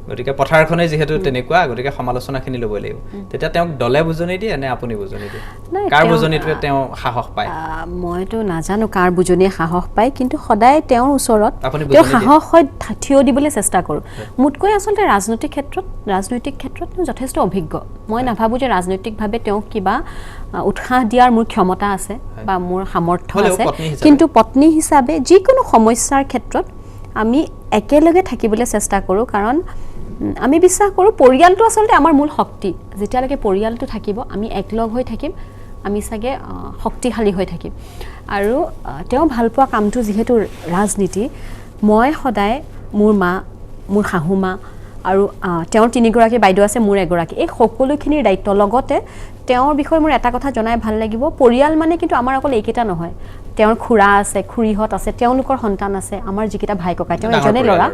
A: গতিকে পথাৰখনেই যিহেতু তেনেকুৱা গতিকে সমালোচনাখিনি ল'বই লাগিব তেতিয়া তেওঁক দলে বুজনি দিয়ে নে আপুনি বুজনি দিয়ে কাৰ বুজনিটোৱে তেওঁ সাহস পায়
B: মইতো নাজানো কাৰ বুজনিয়ে সাহস পায় কিন্তু সদায় তেওঁৰ ওচৰত তেওঁ সাহস হৈ থিয় দিবলৈ চেষ্টা কৰোঁ মোতকৈ আচলতে ৰাজনৈতিক ক্ষেত্ৰত তেওঁ যথেষ্ট অভিজ্ঞ মই নাভাবোঁ যে ৰাজনৈতিকভাৱে তেওঁক কিবা উৎসাহ দিয়াৰ মোৰ ক্ষমতা আছে বা মোৰ সামৰ্থ্য আছে কিন্তু পত্নী হিচাপে যিকোনো সমস্যাৰ ক্ষেত্ৰত আমি একেলগে থাকিবলৈ চেষ্টা কৰোঁ কাৰণ আমি বিশ্বাস কৰোঁ পৰিয়ালটো আচলতে আমাৰ মূল শক্তি যেতিয়ালৈকে পৰিয়ালটো থাকিব আমি একলগ হৈ থাকিম আমি চাগে শক্তিশালী হৈ থাকিম আৰু তেওঁ ভাল পোৱা কামটো যিহেতু ৰাজনীতি মই সদায় মোৰ মা মোৰ শাহু মা আৰু তেওঁৰ 3গৰাকী বাইদেউ আছে মোৰ এগৰাকী এই সকলোখিনিৰ দায়িত্ব লগতে তেওঁৰ বিষয়ে মোৰ এটা কথা জনাই ভাল লাগিব পৰিয়াল মানে কিন্তু আমাৰ অকল এইকেইটা নহয় তেওঁৰ খুৰা আছে খুৰীহঁত আছে তেওঁলোকৰ সন্তান আছে আমাৰ যিকেইটা ভাই ককাই তেওঁ এজনে ল'ৰা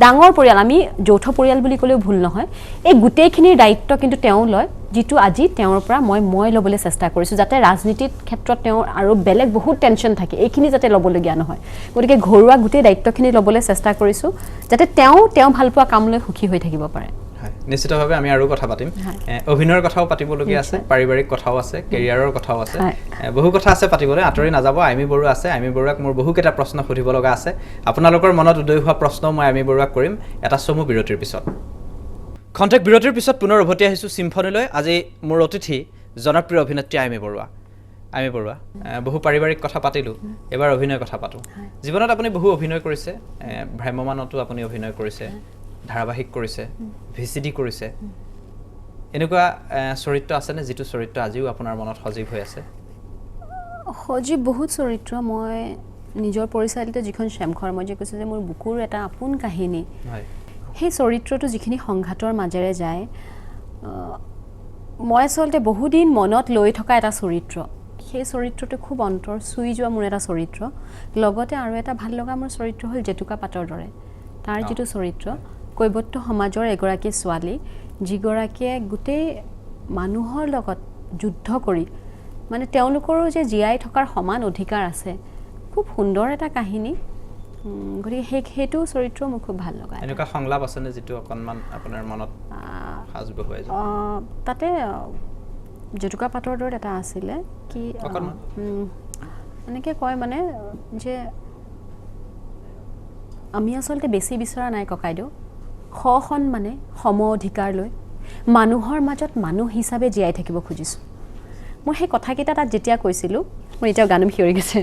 B: ডাঙৰ পৰিয়াল আমি যৌথ পৰিয়াল বুলি ক'লেও ভুল নহয় এই গোটেইখিনিৰ দায়িত্ব কিন্তু তেওঁ লয় যিটো আজি তেওঁৰ পৰা মই ল'বলৈ চেষ্টা কৰিছোঁ যাতে ৰাজনীতিৰ ক্ষেত্ৰত তেওঁৰ আৰু বেলেগ বহুত টেনশ্যন থাকে এইখিনি যাতে ল'বলগীয়া নহয় গতিকে ঘৰুৱা গোটেই দায়িত্বখিনি ল'বলৈ চেষ্টা কৰিছোঁ যাতে তেওঁ ভাল পোৱা কাম লৈ সুখী হৈ থাকিব পাৰে
A: নিশ্চিতভাৱে আমি আৰু কথা পাতিম অভিনয়ৰ কথাও পাতিবলগীয়া আছে পাৰিবাৰিক কথাও আছে কেৰিয়াৰৰ কথাও আছে বহু কথা আছে পাতিবলৈ আঁতৰি নাযাব আইমী বৰুৱা আছে আইমী বৰুৱাক মোৰ বহুকেইটা প্ৰশ্ন সুধিব লগা আছে আপোনালোকৰ মনত উদয় হোৱা প্ৰশ্ন মই আইমী বৰুৱাক কৰিম এটা চমু বিৰতিৰ পিছত খন্তেক বিৰতিৰ পিছত পুনৰ উভতি আহিছোঁ চিম্ফনীলৈ আজি মোৰ অতিথি জনপ্ৰিয় অভিনেত্ৰী আইমী বৰুৱা বহু পাৰিবাৰিক কথা পাতিলোঁ এবাৰ অভিনয়ৰ কথা পাতোঁ জীৱনত আপুনি বহু অভিনয় কৰিছে ভ্ৰাম্যমানতো আপুনি অভিনয় কৰিছে ধাৰাবাহিক কৰিছে VCD কৰিছে এনেকুৱা চৰিত্ৰ আছেনে যিটো চৰিত্ৰ আজিও আপোনাৰ মনত সজীৱ হৈ আছে
B: সজীৱ বহুত চৰিত্ৰ মই নিজৰ পৰিচালিত যিখন শ্যামখৰ মই যে কৈছোঁ যে মোৰ বুকুৰ এটা আপোন কাহিনী সেই চৰিত্ৰটো যিখিনি সংঘাতৰ মাজেৰে যায় মই আচলতে বহুদিন মনত লৈ থকা এটা চৰিত্ৰ সেই চৰিত্ৰটো খুব অন্তৰ চুই যোৱা মোৰ এটা চৰিত্ৰ লগতে আৰু এটা ভাল লগা মোৰ চৰিত্ৰ হ'ল জেতুকা পাতৰ দৰে তাৰ যিটো চৰিত্ৰ কৈবৰ্ত সমাজৰ এগৰাকী ছোৱালী যিগৰাকীয়ে গোটেই মানুহৰ লগত যুদ্ধ কৰি মানে তেওঁলোকৰো যে জীয়াই থকাৰ সমান অধিকাৰ আছে খুব সুন্দৰ এটা কাহিনী গতিকে সেইটো চৰিত্ৰ মোৰ খুব ভাল লগা
A: এনেকুৱা সংলাপ আছেনে যিটো অকণমান আপোনাৰ মনত সাজ বহুৱাই যায়
B: তাতে জেতুকা পাতৰ দৰে এটা আছিলে কি এনেকৈ কয় মানে যে আমি আচলতে বেছি বিচৰা নাই ককাইদেউ সন্মানে সম অধিকাৰ লৈ মানুহৰ মাজত মানুহ হিচাপে জীয়াই থাকিব খুজিছোঁ মই সেই কথাকেইটা তাত যেতিয়া কৈছিলোঁ মোৰ এতিয়াও গানুম শিয়ৰি গৈছে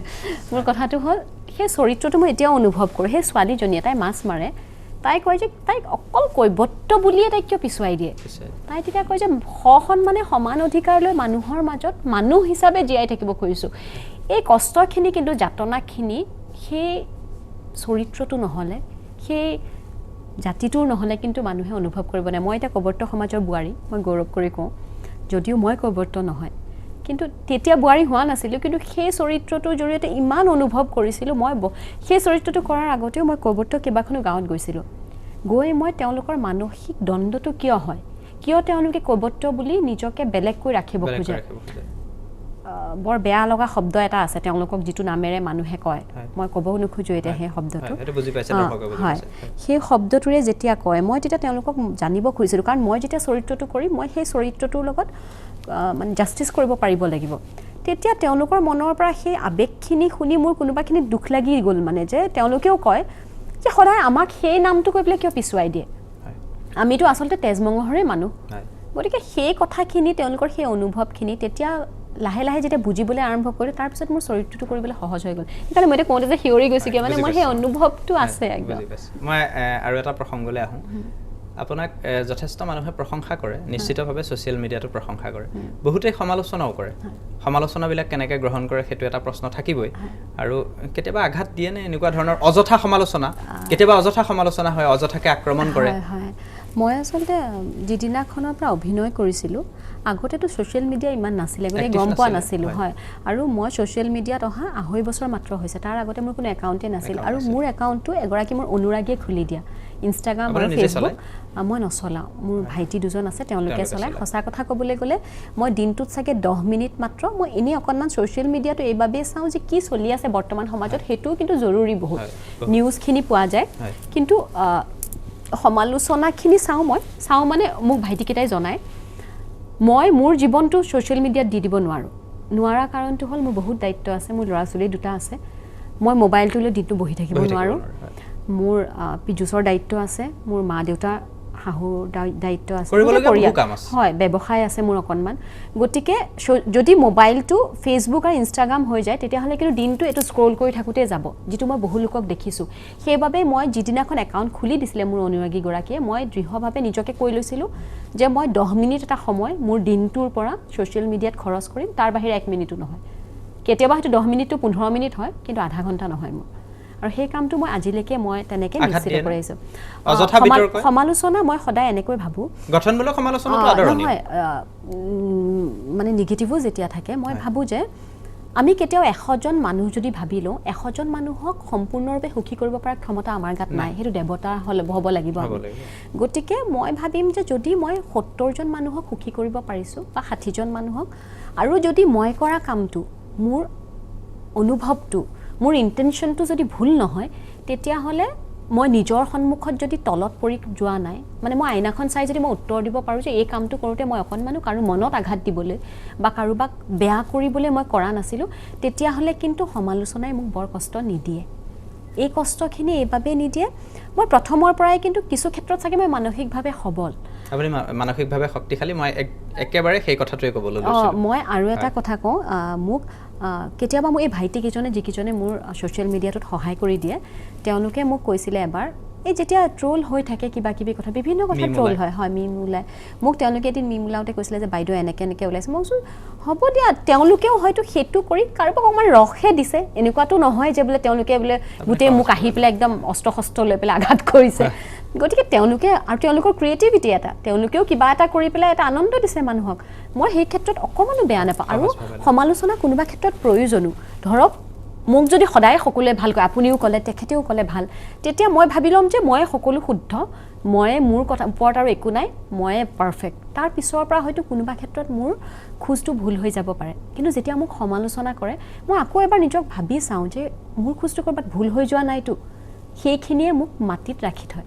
B: মোৰ কথাটো হ'ল সেই চৰিত্ৰটো মই এতিয়াও অনুভৱ কৰোঁ সেই ছোৱালীজনীয়ে তাই মাছ মাৰে তাই কয় যে তাইক অকল কৈবৰ্ত বুলিয়ে তাইক কিয় পিছুৱাই দিয়ে তাই তেতিয়া কয় যে সন্মানে সমান অধিকাৰ লৈ মানুহৰ মাজত মানুহ হিচাপে জীয়াই থাকিব খুজিছোঁ এই কষ্টখিনি কিন্তু যাতনাখিনি সেই চৰিত্ৰটো নহ'লে সেই জাতিটোৰ নহ'লে কিন্তু মানুহে অনুভৱ কৰিব নাই মই এতিয়া কৈবৰ্ত সমাজৰ বোৱাৰী মই গৌৰৱ কৰি কওঁ যদিও মই কৈবৰ্ত নহয় কিন্তু তেতিয়া বোৱাৰী হোৱা নাছিলোঁ কিন্তু সেই চৰিত্ৰটোৰ জৰিয়তে ইমান অনুভৱ কৰিছিলোঁ মই সেই চৰিত্ৰটো কৰাৰ আগতেও মই কৈবৰ্ত কেইবাখনো গাঁৱত গৈছিলোঁ গৈ মই তেওঁলোকৰ মানসিক দ্বন্দ্বটো কিয় হয় কিয় তেওঁলোকে কৈবৰ্ত বুলি নিজকে বেলেগকৈ ৰাখিব খোজে বৰ বেয়া লগা শব্দ এটা আছে তেওঁলোকক যিটো নামেৰে মানুহে কয় মই ক'ব নোখোজো এতিয়া সেই শব্দটো হয় সেই শব্দটোৰে যেতিয়া কয় মই তেতিয়া তেওঁলোকক জানিব খুজিছিলোঁ কাৰণ মই যেতিয়া চৰিত্ৰটো কৰি মই সেই চৰিত্ৰটোৰ লগত মানে জাষ্টিছ কৰিব পাৰিব লাগিব তেতিয়া তেওঁলোকৰ মনৰ পৰা সেই আৱেগখিনি শুনি মোৰ কোনোবাখিনি দুখ লাগি গ'ল মানে যে তেওঁলোকেও কয় যে সদায় আমাক সেই নামটো কৈ পেলাই কিয় পিছুৱাই দিয়ে আমিতো আচলতে তেজমঙহৰে মানুহ গতিকে সেই কথাখিনি তেওঁলোকৰ সেই অনুভৱখিনি তেতিয়া লাহে লাহে যেতিয়া বুজিবলৈ আৰম্ভ কৰিলোঁ তাৰপিছত মোৰ চৰিত্ৰটো কৰিবলৈ সহজ হৈ গ'ল সেইকাৰণে মই এতিয়া কওঁতে যে শিয়ৰি গৈছোঁগৈ মানে মই সেই অনুভৱটো আছে একদম
A: মই আৰু এটা প্ৰসংগলৈ আহোঁ আপোনাক যথেষ্ট মানুহে প্ৰশংসা কৰে নিশ্চিতভাৱে ছ'চিয়েল মিডিয়াটো প্ৰশংসা কৰে বহুতেই সমালোচনাও কৰে সমালোচনাবিলাক কেনেকৈ গ্ৰহণ কৰে সেইটো এটা প্ৰশ্ন থাকিবই আৰু কেতিয়াবা আঘাত দিয়ে নে এনেকুৱা ধৰণৰ অযথা সমালোচনা কেতিয়াবা অযথা সমালোচনা হয় অযথাকৈ আক্ৰমণ কৰে
B: মই আচলতে যিদিনাখনৰ পৰা অভিনয় কৰিছিলোঁ আগতেতো ছ'চিয়েল মিডিয়া ইমান নাছিলে গতিকে গম পোৱা নাছিলোঁ হয় আৰু মই ছ'চিয়েল মিডিয়াত অহা 2.5 বছৰ মাত্ৰ হৈছে তাৰ আগতে মোৰ কোনো একাউণ্টেই নাছিল আৰু মোৰ একাউণ্টটো এগৰাকী মোৰ অনুৰাগীয়ে খুলি দিয়া ইনষ্টাগ্ৰাম আৰু ফেচবুক মই নচলাওঁ মোৰ ভাইটি দুজন আছে তেওঁলোকে চলায় সঁচা কথা ক'বলৈ গ'লে মই দিনটোত চাগে 10 মিনিট মাত্ৰ মই এনেই অকণমান ছ'চিয়েল মিডিয়াটো এইবাবেই চাওঁ যে কি চলি আছে বৰ্তমান সমাজত সেইটোও কিন্তু জৰুৰী বহুত নিউজখিনি পোৱা যায় কিন্তু সমালোচনাখিনি চাওঁ মানে মোক ভাইটিকেইটাই জনায় মই মোৰ জীৱনটো ছ'চিয়েল মিডিয়াত দি দিব নোৱাৰা কাৰণটো হ'ল মোৰ বহুত দায়িত্ব আছে মোৰ ল'ৰা ছোৱালী দুটা আছে মই মোবাইলটো লৈ দিনটো বহি থাকিব নোৱাৰোঁ মোৰ পিজুচৰ দায়িত্ব আছে মোৰ মা দেউতা শাহুৰ দায়িত্ব আছে হয় ব্যৱসায় আছে মোৰ অকণমান গতিকে যদি মোবাইলটো ফেচবুক আৰু ইনষ্টাগ্ৰাম হৈ যায় তেতিয়াহ'লে কিন্তু দিনটো এইটো স্ক্ৰল কৰি থাকোঁতে যাব যিটো মই বহু লোকক দেখিছোঁ সেইবাবে মই যিদিনাখন একাউণ্ট খুলি দিছিলে মোৰ অনুৰাগীগৰাকীয়ে মই দৃঢ়ভাৱে নিজকে কৈ লৈছিলোঁ যে মই 10 মিনিট এটা সময় মোৰ দিনটোৰ পৰা ছ'চিয়েল মিডিয়াত খৰচ কৰিম তাৰ বাহিৰে 1 মিনিটো নহয় কেতিয়াবা হয়তো 10 মিনিটটো 15 মিনিট হয় কিন্তু আধা ঘণ্টা নহয় মোৰ আৰু সেই কামটো মই আজিলৈকে মই তেনেকৈ নিশ্চিত কৰি আহিছোঁ সমালোচনা মই সদায় এনেকৈ ভাবোঁ
A: গঠনমূলক সমালোচনাটো আদৰণীয়
B: নহয় মানে নিগেটিভো যেতিয়া থাকে মই ভাবোঁ যে আমি কেতিয়াও 100জন মানুহ যদি ভাবি লওঁ 100জন মানুহক সম্পূৰ্ণৰূপে সুখী কৰিব পৰা ক্ষমতা আমাৰ গাত নাই সেইটো দেৱতা হ'ব লাগিব গতিকে মই ভাবিম যে যদি মই 70জন মানুহক সুখী কৰিব পাৰিছোঁ বা 60জন মানুহক আৰু যদি মই কৰা কামটো মোৰ অনুভৱটো মোৰ ইণ্টেনশ্যনটো যদি ভুল নহয় তেতিয়াহ'লে মই নিজৰ সন্মুখত যদি তলত পৰি যোৱা নাই মানে মই আইনাখন চাই যদি মই উত্তৰ দিব পাৰোঁ যে এই কামটো কৰোঁতে মই অকণমানো কাৰো মনত আঘাত দিবলৈ বা কাৰোবাক বেয়া কৰিবলৈ মই কৰা নাছিলোঁ তেতিয়াহ'লে কিন্তু সমালোচনাই মোক বৰ কষ্ট নিদিয়ে এই কষ্টখিনি এইবাবেই নিদিয়ে মই প্ৰথমৰ পৰাই কিন্তু কিছু ক্ষেত্ৰত চাগে মই মানসিকভাৱে সবল
A: আপুনি মানসিকভাৱে শক্তিশালী মই একেবাৰে সেই কথাটোৱে ক'বলৈ লৈছোঁ
B: মই আৰু এটা কথা কওঁ মোক কেতিয়াবা মোৰ এই ভাইটিকেইজনে যিকেইজনে মোৰ ছ'চিয়েল মিডিয়াটোত সহায় কৰি দিয়ে তেওঁলোকে মোক কৈছিলে এবাৰ এই যেতিয়া ট্ৰল হৈ থাকে কিবা কিবি কথা বিভিন্ন কথা ট্ৰল হয় মিম ওলায় মোক তেওঁলোকে এদিন মিম ওলাওঁতে কৈছিলে যে বাইদেউ এনেকৈ ওলাইছে মই কৈছোঁ হ'ব দিয়া তেওঁলোকেও হয়তো সেইটো কৰি কাৰোবাক অকণমান ৰসহে দিছে এনেকুৱাতো নহয় যে বোলে তেওঁলোকে বোলে গোটেই মোক আহি পেলাই একদম অস্ত্ৰ শস্ত্ৰ লৈ পেলাই আঘাত কৰিছে গতিকে তেওঁলোকৰ ক্ৰিয়েটিভিটি এটা তেওঁলোকেও কিবা এটা কৰি পেলাই এটা আনন্দ দিছে মানুহক মই সেই ক্ষেত্ৰত অকমানো বেয়া নাপাওঁ আৰু সমালোচনা কোনোবা ক্ষেত্ৰত প্ৰয়োজনো ধৰক মোক যদি সদায় সকলোৱে ভাল কয় আপুনিও ক'লে তেখেতেও ক'লে ভাল তেতিয়া মই ভাবি ল'ম যে মই সকলো শুদ্ধ মই মোৰ কথা ওপৰত আৰু একো নাই মই পাৰফেক্ট তাৰ পিছৰ পৰা হয়তো কোনোবা ক্ষেত্ৰত মোৰ খোজটো ভুল হৈ যাব পাৰে কিন্তু যেতিয়া মোক সমালোচনা কৰে মই আকৌ এবাৰ নিজক ভাবি চাওঁ যে মোৰ খোজটো ক'ৰবাত ভুল হৈ যোৱা নাইতো সেইখিনিয়ে মোক মাটিত ৰাখি থয়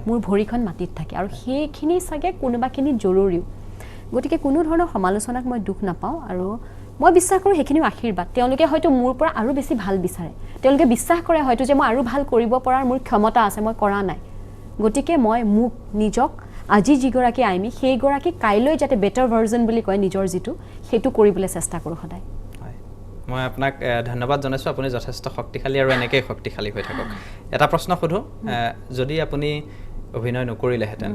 B: মোৰ ভৰিখন মাটিত থাকে আৰু সেইখিনি চাগে কোনোবাখিনি জৰুৰীও গতিকে কোনো ধৰণৰ সমালোচনাক মই দুখ নাপাওঁ আৰু মই বিশ্বাস কৰোঁ সেইখিনিও আশীৰ্বাদ তেওঁলোকে হয়তো মোৰ পৰা আৰু বেছি ভাল বিচাৰে তেওঁলোকে বিশ্বাস কৰে হয়তো যে মই আৰু ভাল কৰিব পৰাৰ মোৰ ক্ষমতা আছে মই কৰা নাই গতিকে মই মোক নিজক আজি যিগৰাকী আইমি সেইগৰাকী কাইলৈ যাতে বেটাৰ ভাৰ্জন বুলি কয় নিজৰ যিটো সেইটো কৰিবলৈ চেষ্টা কৰোঁ সদায়
A: মই আপোনাক ধন্যবাদ জনাইছোঁ আপুনি যথেষ্ট শক্তিশালী আৰু এনেকৈ শক্তিশালী হৈ থাকক এটা প্ৰশ্ন সোধোঁ যদি আপুনি অভিনয় নকৰিলেহেঁতেন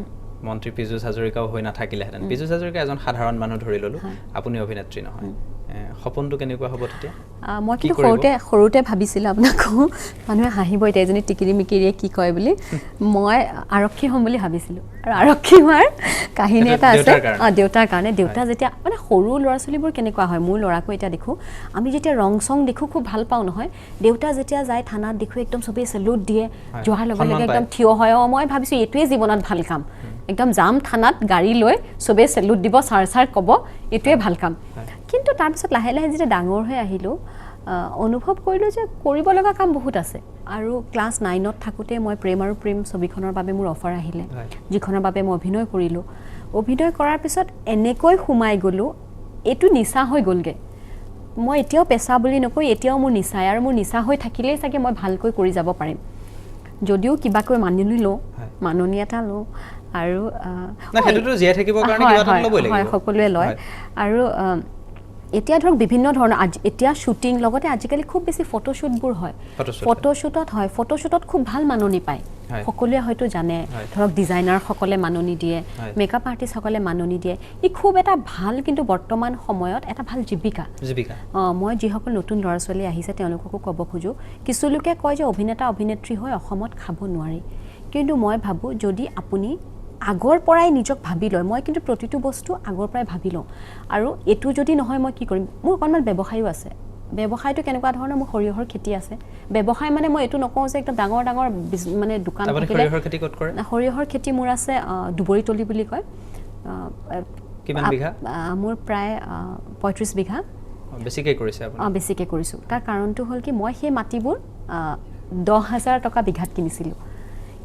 A: মন্ত্ৰী পীযুষ হাজৰিকাও হৈ নাথাকিলেহেঁতেন পীযুষ হাজৰিকা এজন সাধাৰণ মানুহ ধৰি ল'লোঁ আপুনি অভিনেত্ৰী নহয় সপোনটো কেনেকুৱা হ'ব তেতিয়া
B: মই কিন্তু সৰুতে ভাবিছিলোঁ আপোনাকো মানুহে হাঁহিব এতিয়া এজনী টিকিৰি মিকিৰিয়ে কি কয় বুলি মই আৰক্ষী হ'ম বুলি ভাবিছিলোঁ আৰু আৰক্ষী হোৱাৰ কাহিনী এটা আছে দেউতাৰ কাৰণে দেউতা যেতিয়া মানে সৰু ল'ৰা ছোৱালীবোৰ কেনেকুৱা হয় মোৰ ল'ৰাকো এতিয়া দেখোঁ আমি যেতিয়া ৰং চং দেখোঁ খুব ভাল পাওঁ নহয় দেউতা যেতিয়া যায় থানাত দেখোঁ একদম চবেই চেলুট দিয়ে যোৱাৰ লগে লগে একদম থিয় হয় মই ভাবিছোঁ এইটোৱে জীৱনত ভাল কাম একদম যাম থানাত গাড়ী লৈ চবেই চেলুট দিব ছাৰ ক'ব এইটোৱে ভাল কাম কিন্তু তাৰপিছত লাহে লাহে যেতিয়া ডাঙৰ হৈ আহিলোঁ অনুভৱ কৰিলোঁ যে কৰিব লগা কাম বহুত আছে আৰু ক্লাছ 9ত থাকোঁতে মই প্ৰেম আৰু প্ৰেম ছবিখনৰ বাবে মোৰ অফাৰ আহিলে যিখনৰ বাবে মই অভিনয় কৰিলোঁ অভিনয় কৰাৰ পিছত এনেকৈ সোমাই গ'লোঁ এইটো নিচা হৈ গ'লগৈ মই এতিয়াও পেচা বুলি নকওঁ এতিয়াও মোৰ নিচাই আৰু মোৰ নিচা হৈ থাকিলেই চাগে মই ভালকৈ কৰি যাব পাৰিম যদিও কিবাকৈ মাননি এটা লওঁ আৰু সকলোৱে লয় আৰু এতিয়া ধৰক বিভিন্ন ধৰণৰ এতিয়া শ্বুটিং লগতে আজিকালি খুব বেছি ফটোশ্বুটবোৰ হয় ফটোশ্বুটত খুব ভাল মাননি পায় সকলোৱে হয়তো জানে ধৰক ডিজাইনাৰসকলে মাননি দিয়ে মেকআপ আৰ্টিষ্টসকলে মাননি দিয়ে ই খুব এটা ভাল কিন্তু বৰ্তমান সময়ত এটা ভাল জীৱিকা মই যিসকল নতুন ল'ৰা ছোৱালী আহিছে তেওঁলোককো ক'ব খোজোঁ কিছু লোকে কয় যে অভিনেতা অভিনেত্ৰী হৈ অসমত খাব নোৱাৰি কিন্তু মই ভাবোঁ যদি আপুনি আগৰ পৰাই নিজক ভাবি লয় মই কিন্তু প্ৰতিটো বস্তু আগৰ পৰাই ভাবি লওঁ আৰু এইটো যদি নহয় মই কি কৰিম মোৰ অকণমান ব্যৱসায়ো আছে ব্যৱসায়টো কেনেকুৱা ধৰণৰ মোৰ সৰিয়হৰ খেতি আছে ব্যৱসায় মানে মই এইটো নকওঁ যে একদম ডাঙৰ মানে দোকান থাকিলে সৰিয়হৰ খেতি মোৰ আছে দুবৰিতলি বুলি কয়
A: কিমান বিঘা
B: মোৰ প্ৰায় 35 বিঘা
A: বেছিকৈ কৰিছে আপুনি
B: বেছিকৈ কৰিছোঁ তাৰ কাৰণটো হ'ল কি মই সেই মাটিবোৰ 10,000 টকা বিঘাত কিনিছিলোঁ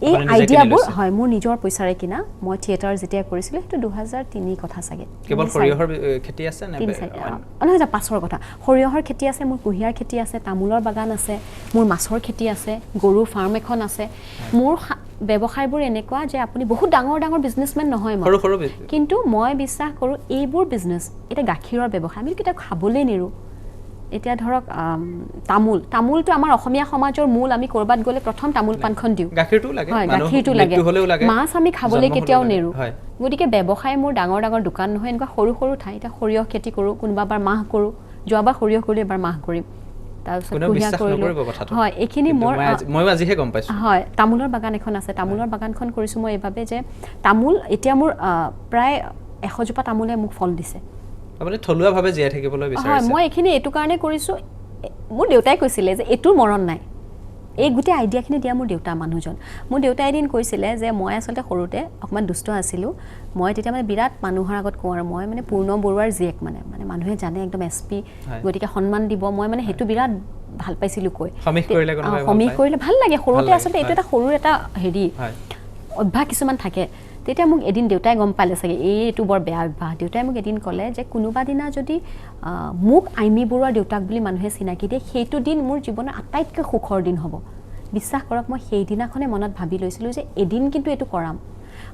B: এই আইডিয়াবোৰ হয় মোৰ নিজৰ পইচাৰে কিনা মই থিয়েটাৰ যেতিয়া কৰিছিলোঁ সেইটো 2003 কথা চাগে
A: কেৱল সৰিয়হৰ খেতি আছে নে
B: নহয় পাছৰ কথা সৰিয়হৰ খেতি আছে মোৰ কুঁহিয়াৰ খেতি আছে তামোলৰ বাগান আছে মোৰ মাছৰ খেতি আছে গৰু ফাৰ্ম এখন আছে মোৰ ব্যৱসায়বোৰ এনেকুৱা যে আপুনি বহুত ডাঙৰ বিজনেছমেন নহয় মই কিন্তু মই বিশ্বাস কৰোঁ এইবোৰ বিজনেছ এতিয়া গাখীৰৰ ব্যৱসায় আমি কেতিয়াও খাবলৈ নেৰোঁ এতিয়া ধৰক তামোলটো আমাৰ অসমীয়া সমাজৰ মূল আমি ক'ৰবাত গ'লে প্ৰথম তামোল পাণখন দিওঁ গাখীৰটো লাগে মাছ আমি খাবলৈ কেতিয়াও নেৰোঁ গতিকে ব্যৱসায় মোৰ ডাঙৰ দোকান নহয় এনেকুৱা সৰু ঠাই এতিয়া সৰিয়হ খেতি কৰোঁ কোনোবাবাৰ মাহ কৰোঁ যোৱাবাৰ সৰিয়হ কৰিলোঁ এবাৰ মাহ কৰিম তাৰপিছত কুঁহিয়াৰ কৰিলোঁ হয় এইখিনি ময়ো আজিহে গম পাইছোঁ হয় তামোলৰ বাগান এখন আছে তামোলৰ বাগানখন কৰিছোঁ মই এইবাবে যে তামোল এতিয়া মোৰ প্ৰায় 100 জোপা তামোলে মোক ফল দিছে
A: আপুনি থলুৱাভাৱে জীয়াই থাকিবলৈ বিচাৰিছে
B: হয় মই এইখিনি এইটো কাৰণে কৰিছোঁ মোৰ দেউতাই কৈছিলে যে এইটোৰ মৰণ নাই এই গোটেই আইডিয়াখিনি দিয়া মোৰ দেউতা মানুহজন মোৰ দেউতাই এদিন কৈছিলে যে মই আচলতে সৰুতে অকণমান দুষ্ট আছিলোঁ মই তেতিয়া মানে বিৰাট মানুহৰ আগত কওঁ আৰু মই মানে পূৰ্ণ বৰুৱাৰ জীয়েক মানে মানুহে জানে একদম SP গতিকে সন্মান দিব মই মানে সেইটো বিৰাট ভাল পাইছিলোঁ কৈ সমীহ কৰিলে ভাল লাগে সৰুতে আচলতে এইটো এটা সৰু এটা হেৰি অভ্যাস কিছুমান থাকে তেতিয়া মোক এদিন দেউতাই গম পালে চাগে এইটো বৰ বেয়া অভ্যাস দেউতাই মোক এদিন ক'লে যে কোনোবা দিনা যদি মোক আইমি বৰুৱাৰ দেউতাক বুলি মানুহে চিনাকি দিয়ে সেইটো দিন মোৰ জীৱনৰ আটাইতকৈ সুখৰ দিন হ'ব বিশ্বাস কৰক মই সেইদিনাখনে মনত ভাবি লৈছিলোঁ যে এদিন কিন্তু এইটো কৰাম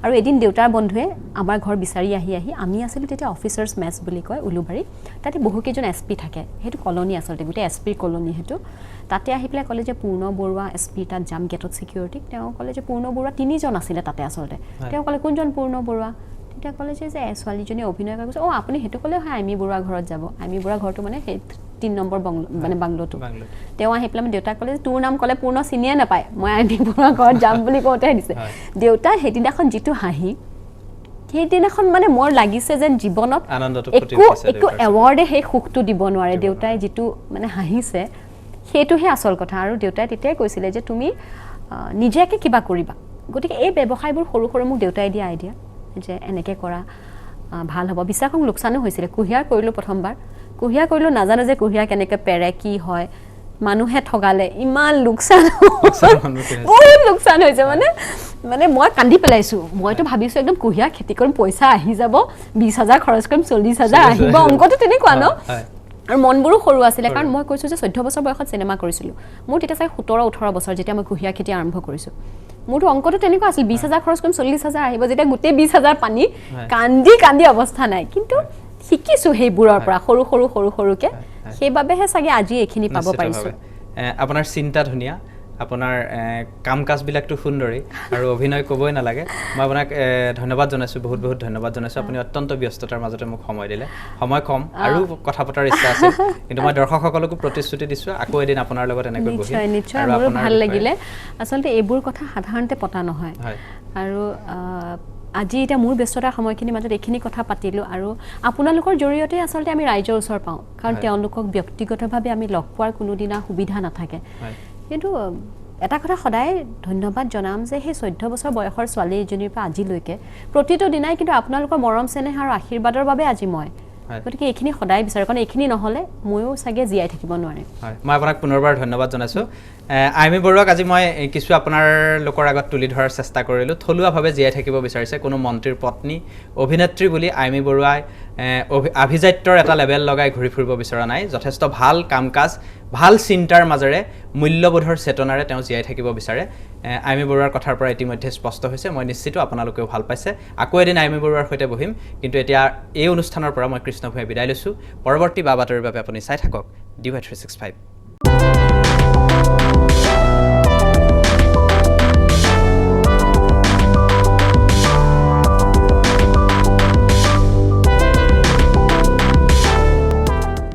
B: আৰু এদিন দেউতাৰ বন্ধুৱে আমাৰ ঘৰ বিচাৰি আহি আমি আছিলোঁ তেতিয়া অফিচাৰ্ছ মেছ বুলি কয় উলুবাৰী তাতে বহুকেইজন SP থাকে সেইটো কলনী আচলতে গোটেই SPৰ কলনী সেইটো তাতে আহি পেলাই ক'লে যে পূৰ্ণ বৰুৱা SP তাত যাম গেটত ছিকিউৰিটি তেওঁ ক'লে যে পূৰ্ণ বৰুৱা 3জন আছিলে তাতে আচলতে তেওঁ ক'লে কোনজন পূৰ্ণ বৰুৱা তেতিয়া ক'লে যে ছোৱালীজনী অভিনয় কৰি কৈছে আপুনি সেইটো ক'লে হয় আইমি বৰুৱা ঘৰত যাব আইমি বৰুৱা ঘৰটো মানে সেই 3 নম্বৰ মানে বাংলোটো তেওঁ আহি পেলাই দেউতাক ক'লে তোৰ নাম ক'লে পূৰ্ণ চিনিয়ে নাপায় মই আইমি বৰুৱা ঘৰত যাম বুলি কওঁতেহে দিছে দেউতা সেইদিনাখন যিটো হাঁহি সেইদিনাখন মানে মোৰ লাগিছে যেন জীৱনত একো এৱাৰ্ডে সেই সুখটো দিব নোৱাৰে দেউতাই যিটো মানে হাঁহিছে সেইটোহে আচল কথা আৰু দেউতাই তেতিয়াই কৈছিলে যে তুমি নিজেকে কিবা কৰিবা গতিকে এই ব্যৱসায়বোৰ সৰু সৰু মোক দেউতাই দিয়া আইডিয়া যে এনেকৈ কৰা ভাল হ'ব বিশ্বাসক লোকচানো হৈছিলে কুঁহিয়াৰ কৰিলোঁ প্ৰথমবাৰ কুঁহিয়াৰ কৰিলোঁ নাজানো যে কুঁহিয়াৰ কেনেকৈ পেৰে কি হয় মানুহে ঠগালে ইমান লোকচান বহুত লোকচান হৈছে মানে মই কান্দি পেলাইছোঁ মইতো ভাবিছোঁ একদম কুঁহিয়াৰ খেতি কৰিম পইচা আহি যাব 20,000 খৰচ কৰিম 40,000 আহিব অংকটো তেনেকুৱা ন আৰু মনবোৰো সৰু আছিলে কাৰণ মই কৈছোঁ যে 14 বছৰ বয়সত চিনেমা কৰিছিলোঁ মোৰ তেতিয়া চাই 17-18 বছৰ যেতিয়া মই কুঁহিয়াৰ খেতি আৰম্ভ কৰিছোঁ মোৰতো অংকটো তেনেকুৱা আছিল 20,000 খৰচ কৰিম 40,000 আহিব যেতিয়া গোটেই 20,000 পানী কান্দি অৱস্থা নাই কিন্তু শিকিছোঁ সেইবোৰৰ পৰা সৰুকৈ সেইবাবেহে চাগে আজি এইখিনি পাব পাৰিছোঁ
A: আপোনাৰ চিন্তা ধুনীয়া আপোনাৰ কাম কাজবিলাকটো সুন্দৰেই আৰু অভিনয় ক'বই নালাগে মই আপোনাক ধন্যবাদ জনাইছোঁ বহুত ধন্যবাদ জনাইছোঁ আপুনি অত্যন্ত ব্যস্ততাৰ মাজতে মোক সময় দিলে সময় কম আৰু কথা পতাৰ ইচ্ছা আছে কিন্তু মই দৰ্শকসকলকো প্ৰতিশ্ৰুতি দিছোঁ আকৌ এদিন আপোনাৰ লগত এনেকৈ বহিম
B: নিশ্চয় মোৰো ভাল লাগিলে আচলতে এইবোৰ কথা সাধাৰণতে পতা নহয় আৰু আজি এতিয়া মোৰ ব্যস্ততাৰ সময়খিনিৰ মাজত এইখিনি কথা পাতিলোঁ আৰু আপোনালোকৰ জৰিয়তে আচলতে আমি ৰাইজৰ ওচৰ পাওঁ কাৰণ তেওঁলোকক ব্যক্তিগতভাৱে আমি লগ পোৱাৰ কোনোদিনা সুবিধা নাথাকে কিন্তু এটা কথা সদায় ধন্যবাদ জনাম যে সেই 14 বছৰ বয়সৰ ছোৱালী এজনীৰ পৰা আজিলৈকে প্ৰতিটো দিনাই কিন্তু আপোনালোকৰ মৰম চেনেহ আৰু আশীৰ্বাদৰ বাবে আজি মই গতিকে এইখিনি সদায় বিচাৰোঁ কাৰণ এইখিনি নহ'লে ময়ো চাগে জীয়াই থাকিব নোৱাৰিম
A: মই আপোনাক পুনৰবাৰ ধন্যবাদ জনাইছোঁ আইমি বৰুৱাক আজি মই কিছু আপোনাৰ লোকৰ আগত তুলি ধৰাৰ চেষ্টা কৰিলোঁ থলুৱাভাৱে জীয়াই থাকিব বিচাৰিছে কোনো মন্ত্ৰীৰ পত্নী অভিনেত্ৰী বুলি আইমি বৰুৱাই আভিজাত্যৰ এটা লেবেল লগাই ঘূৰি ফুৰিব বিচৰা নাই যথেষ্ট ভাল কাম কাজ ভাল চিন্তাৰ মাজেৰে মূল্যবোধৰ চেতনাৰে তেওঁ জীয়াই থাকিব বিচাৰে আইমি বৰুৱাৰ কথাৰ পৰা ইতিমধ্যে স্পষ্ট হৈছে মই নিশ্চিত আপোনালোকেও ভাল পাইছে আকৌ এদিন আইমি বৰুৱাৰ সৈতে বহিম কিন্তু এতিয়া এই অনুষ্ঠানৰ পৰা মই কৃষ্ণ ভূঞাই বিদায় লৈছোঁ পৰৱৰ্তী বাতৰিৰ বাবে আপুনি চাই থাকক DY365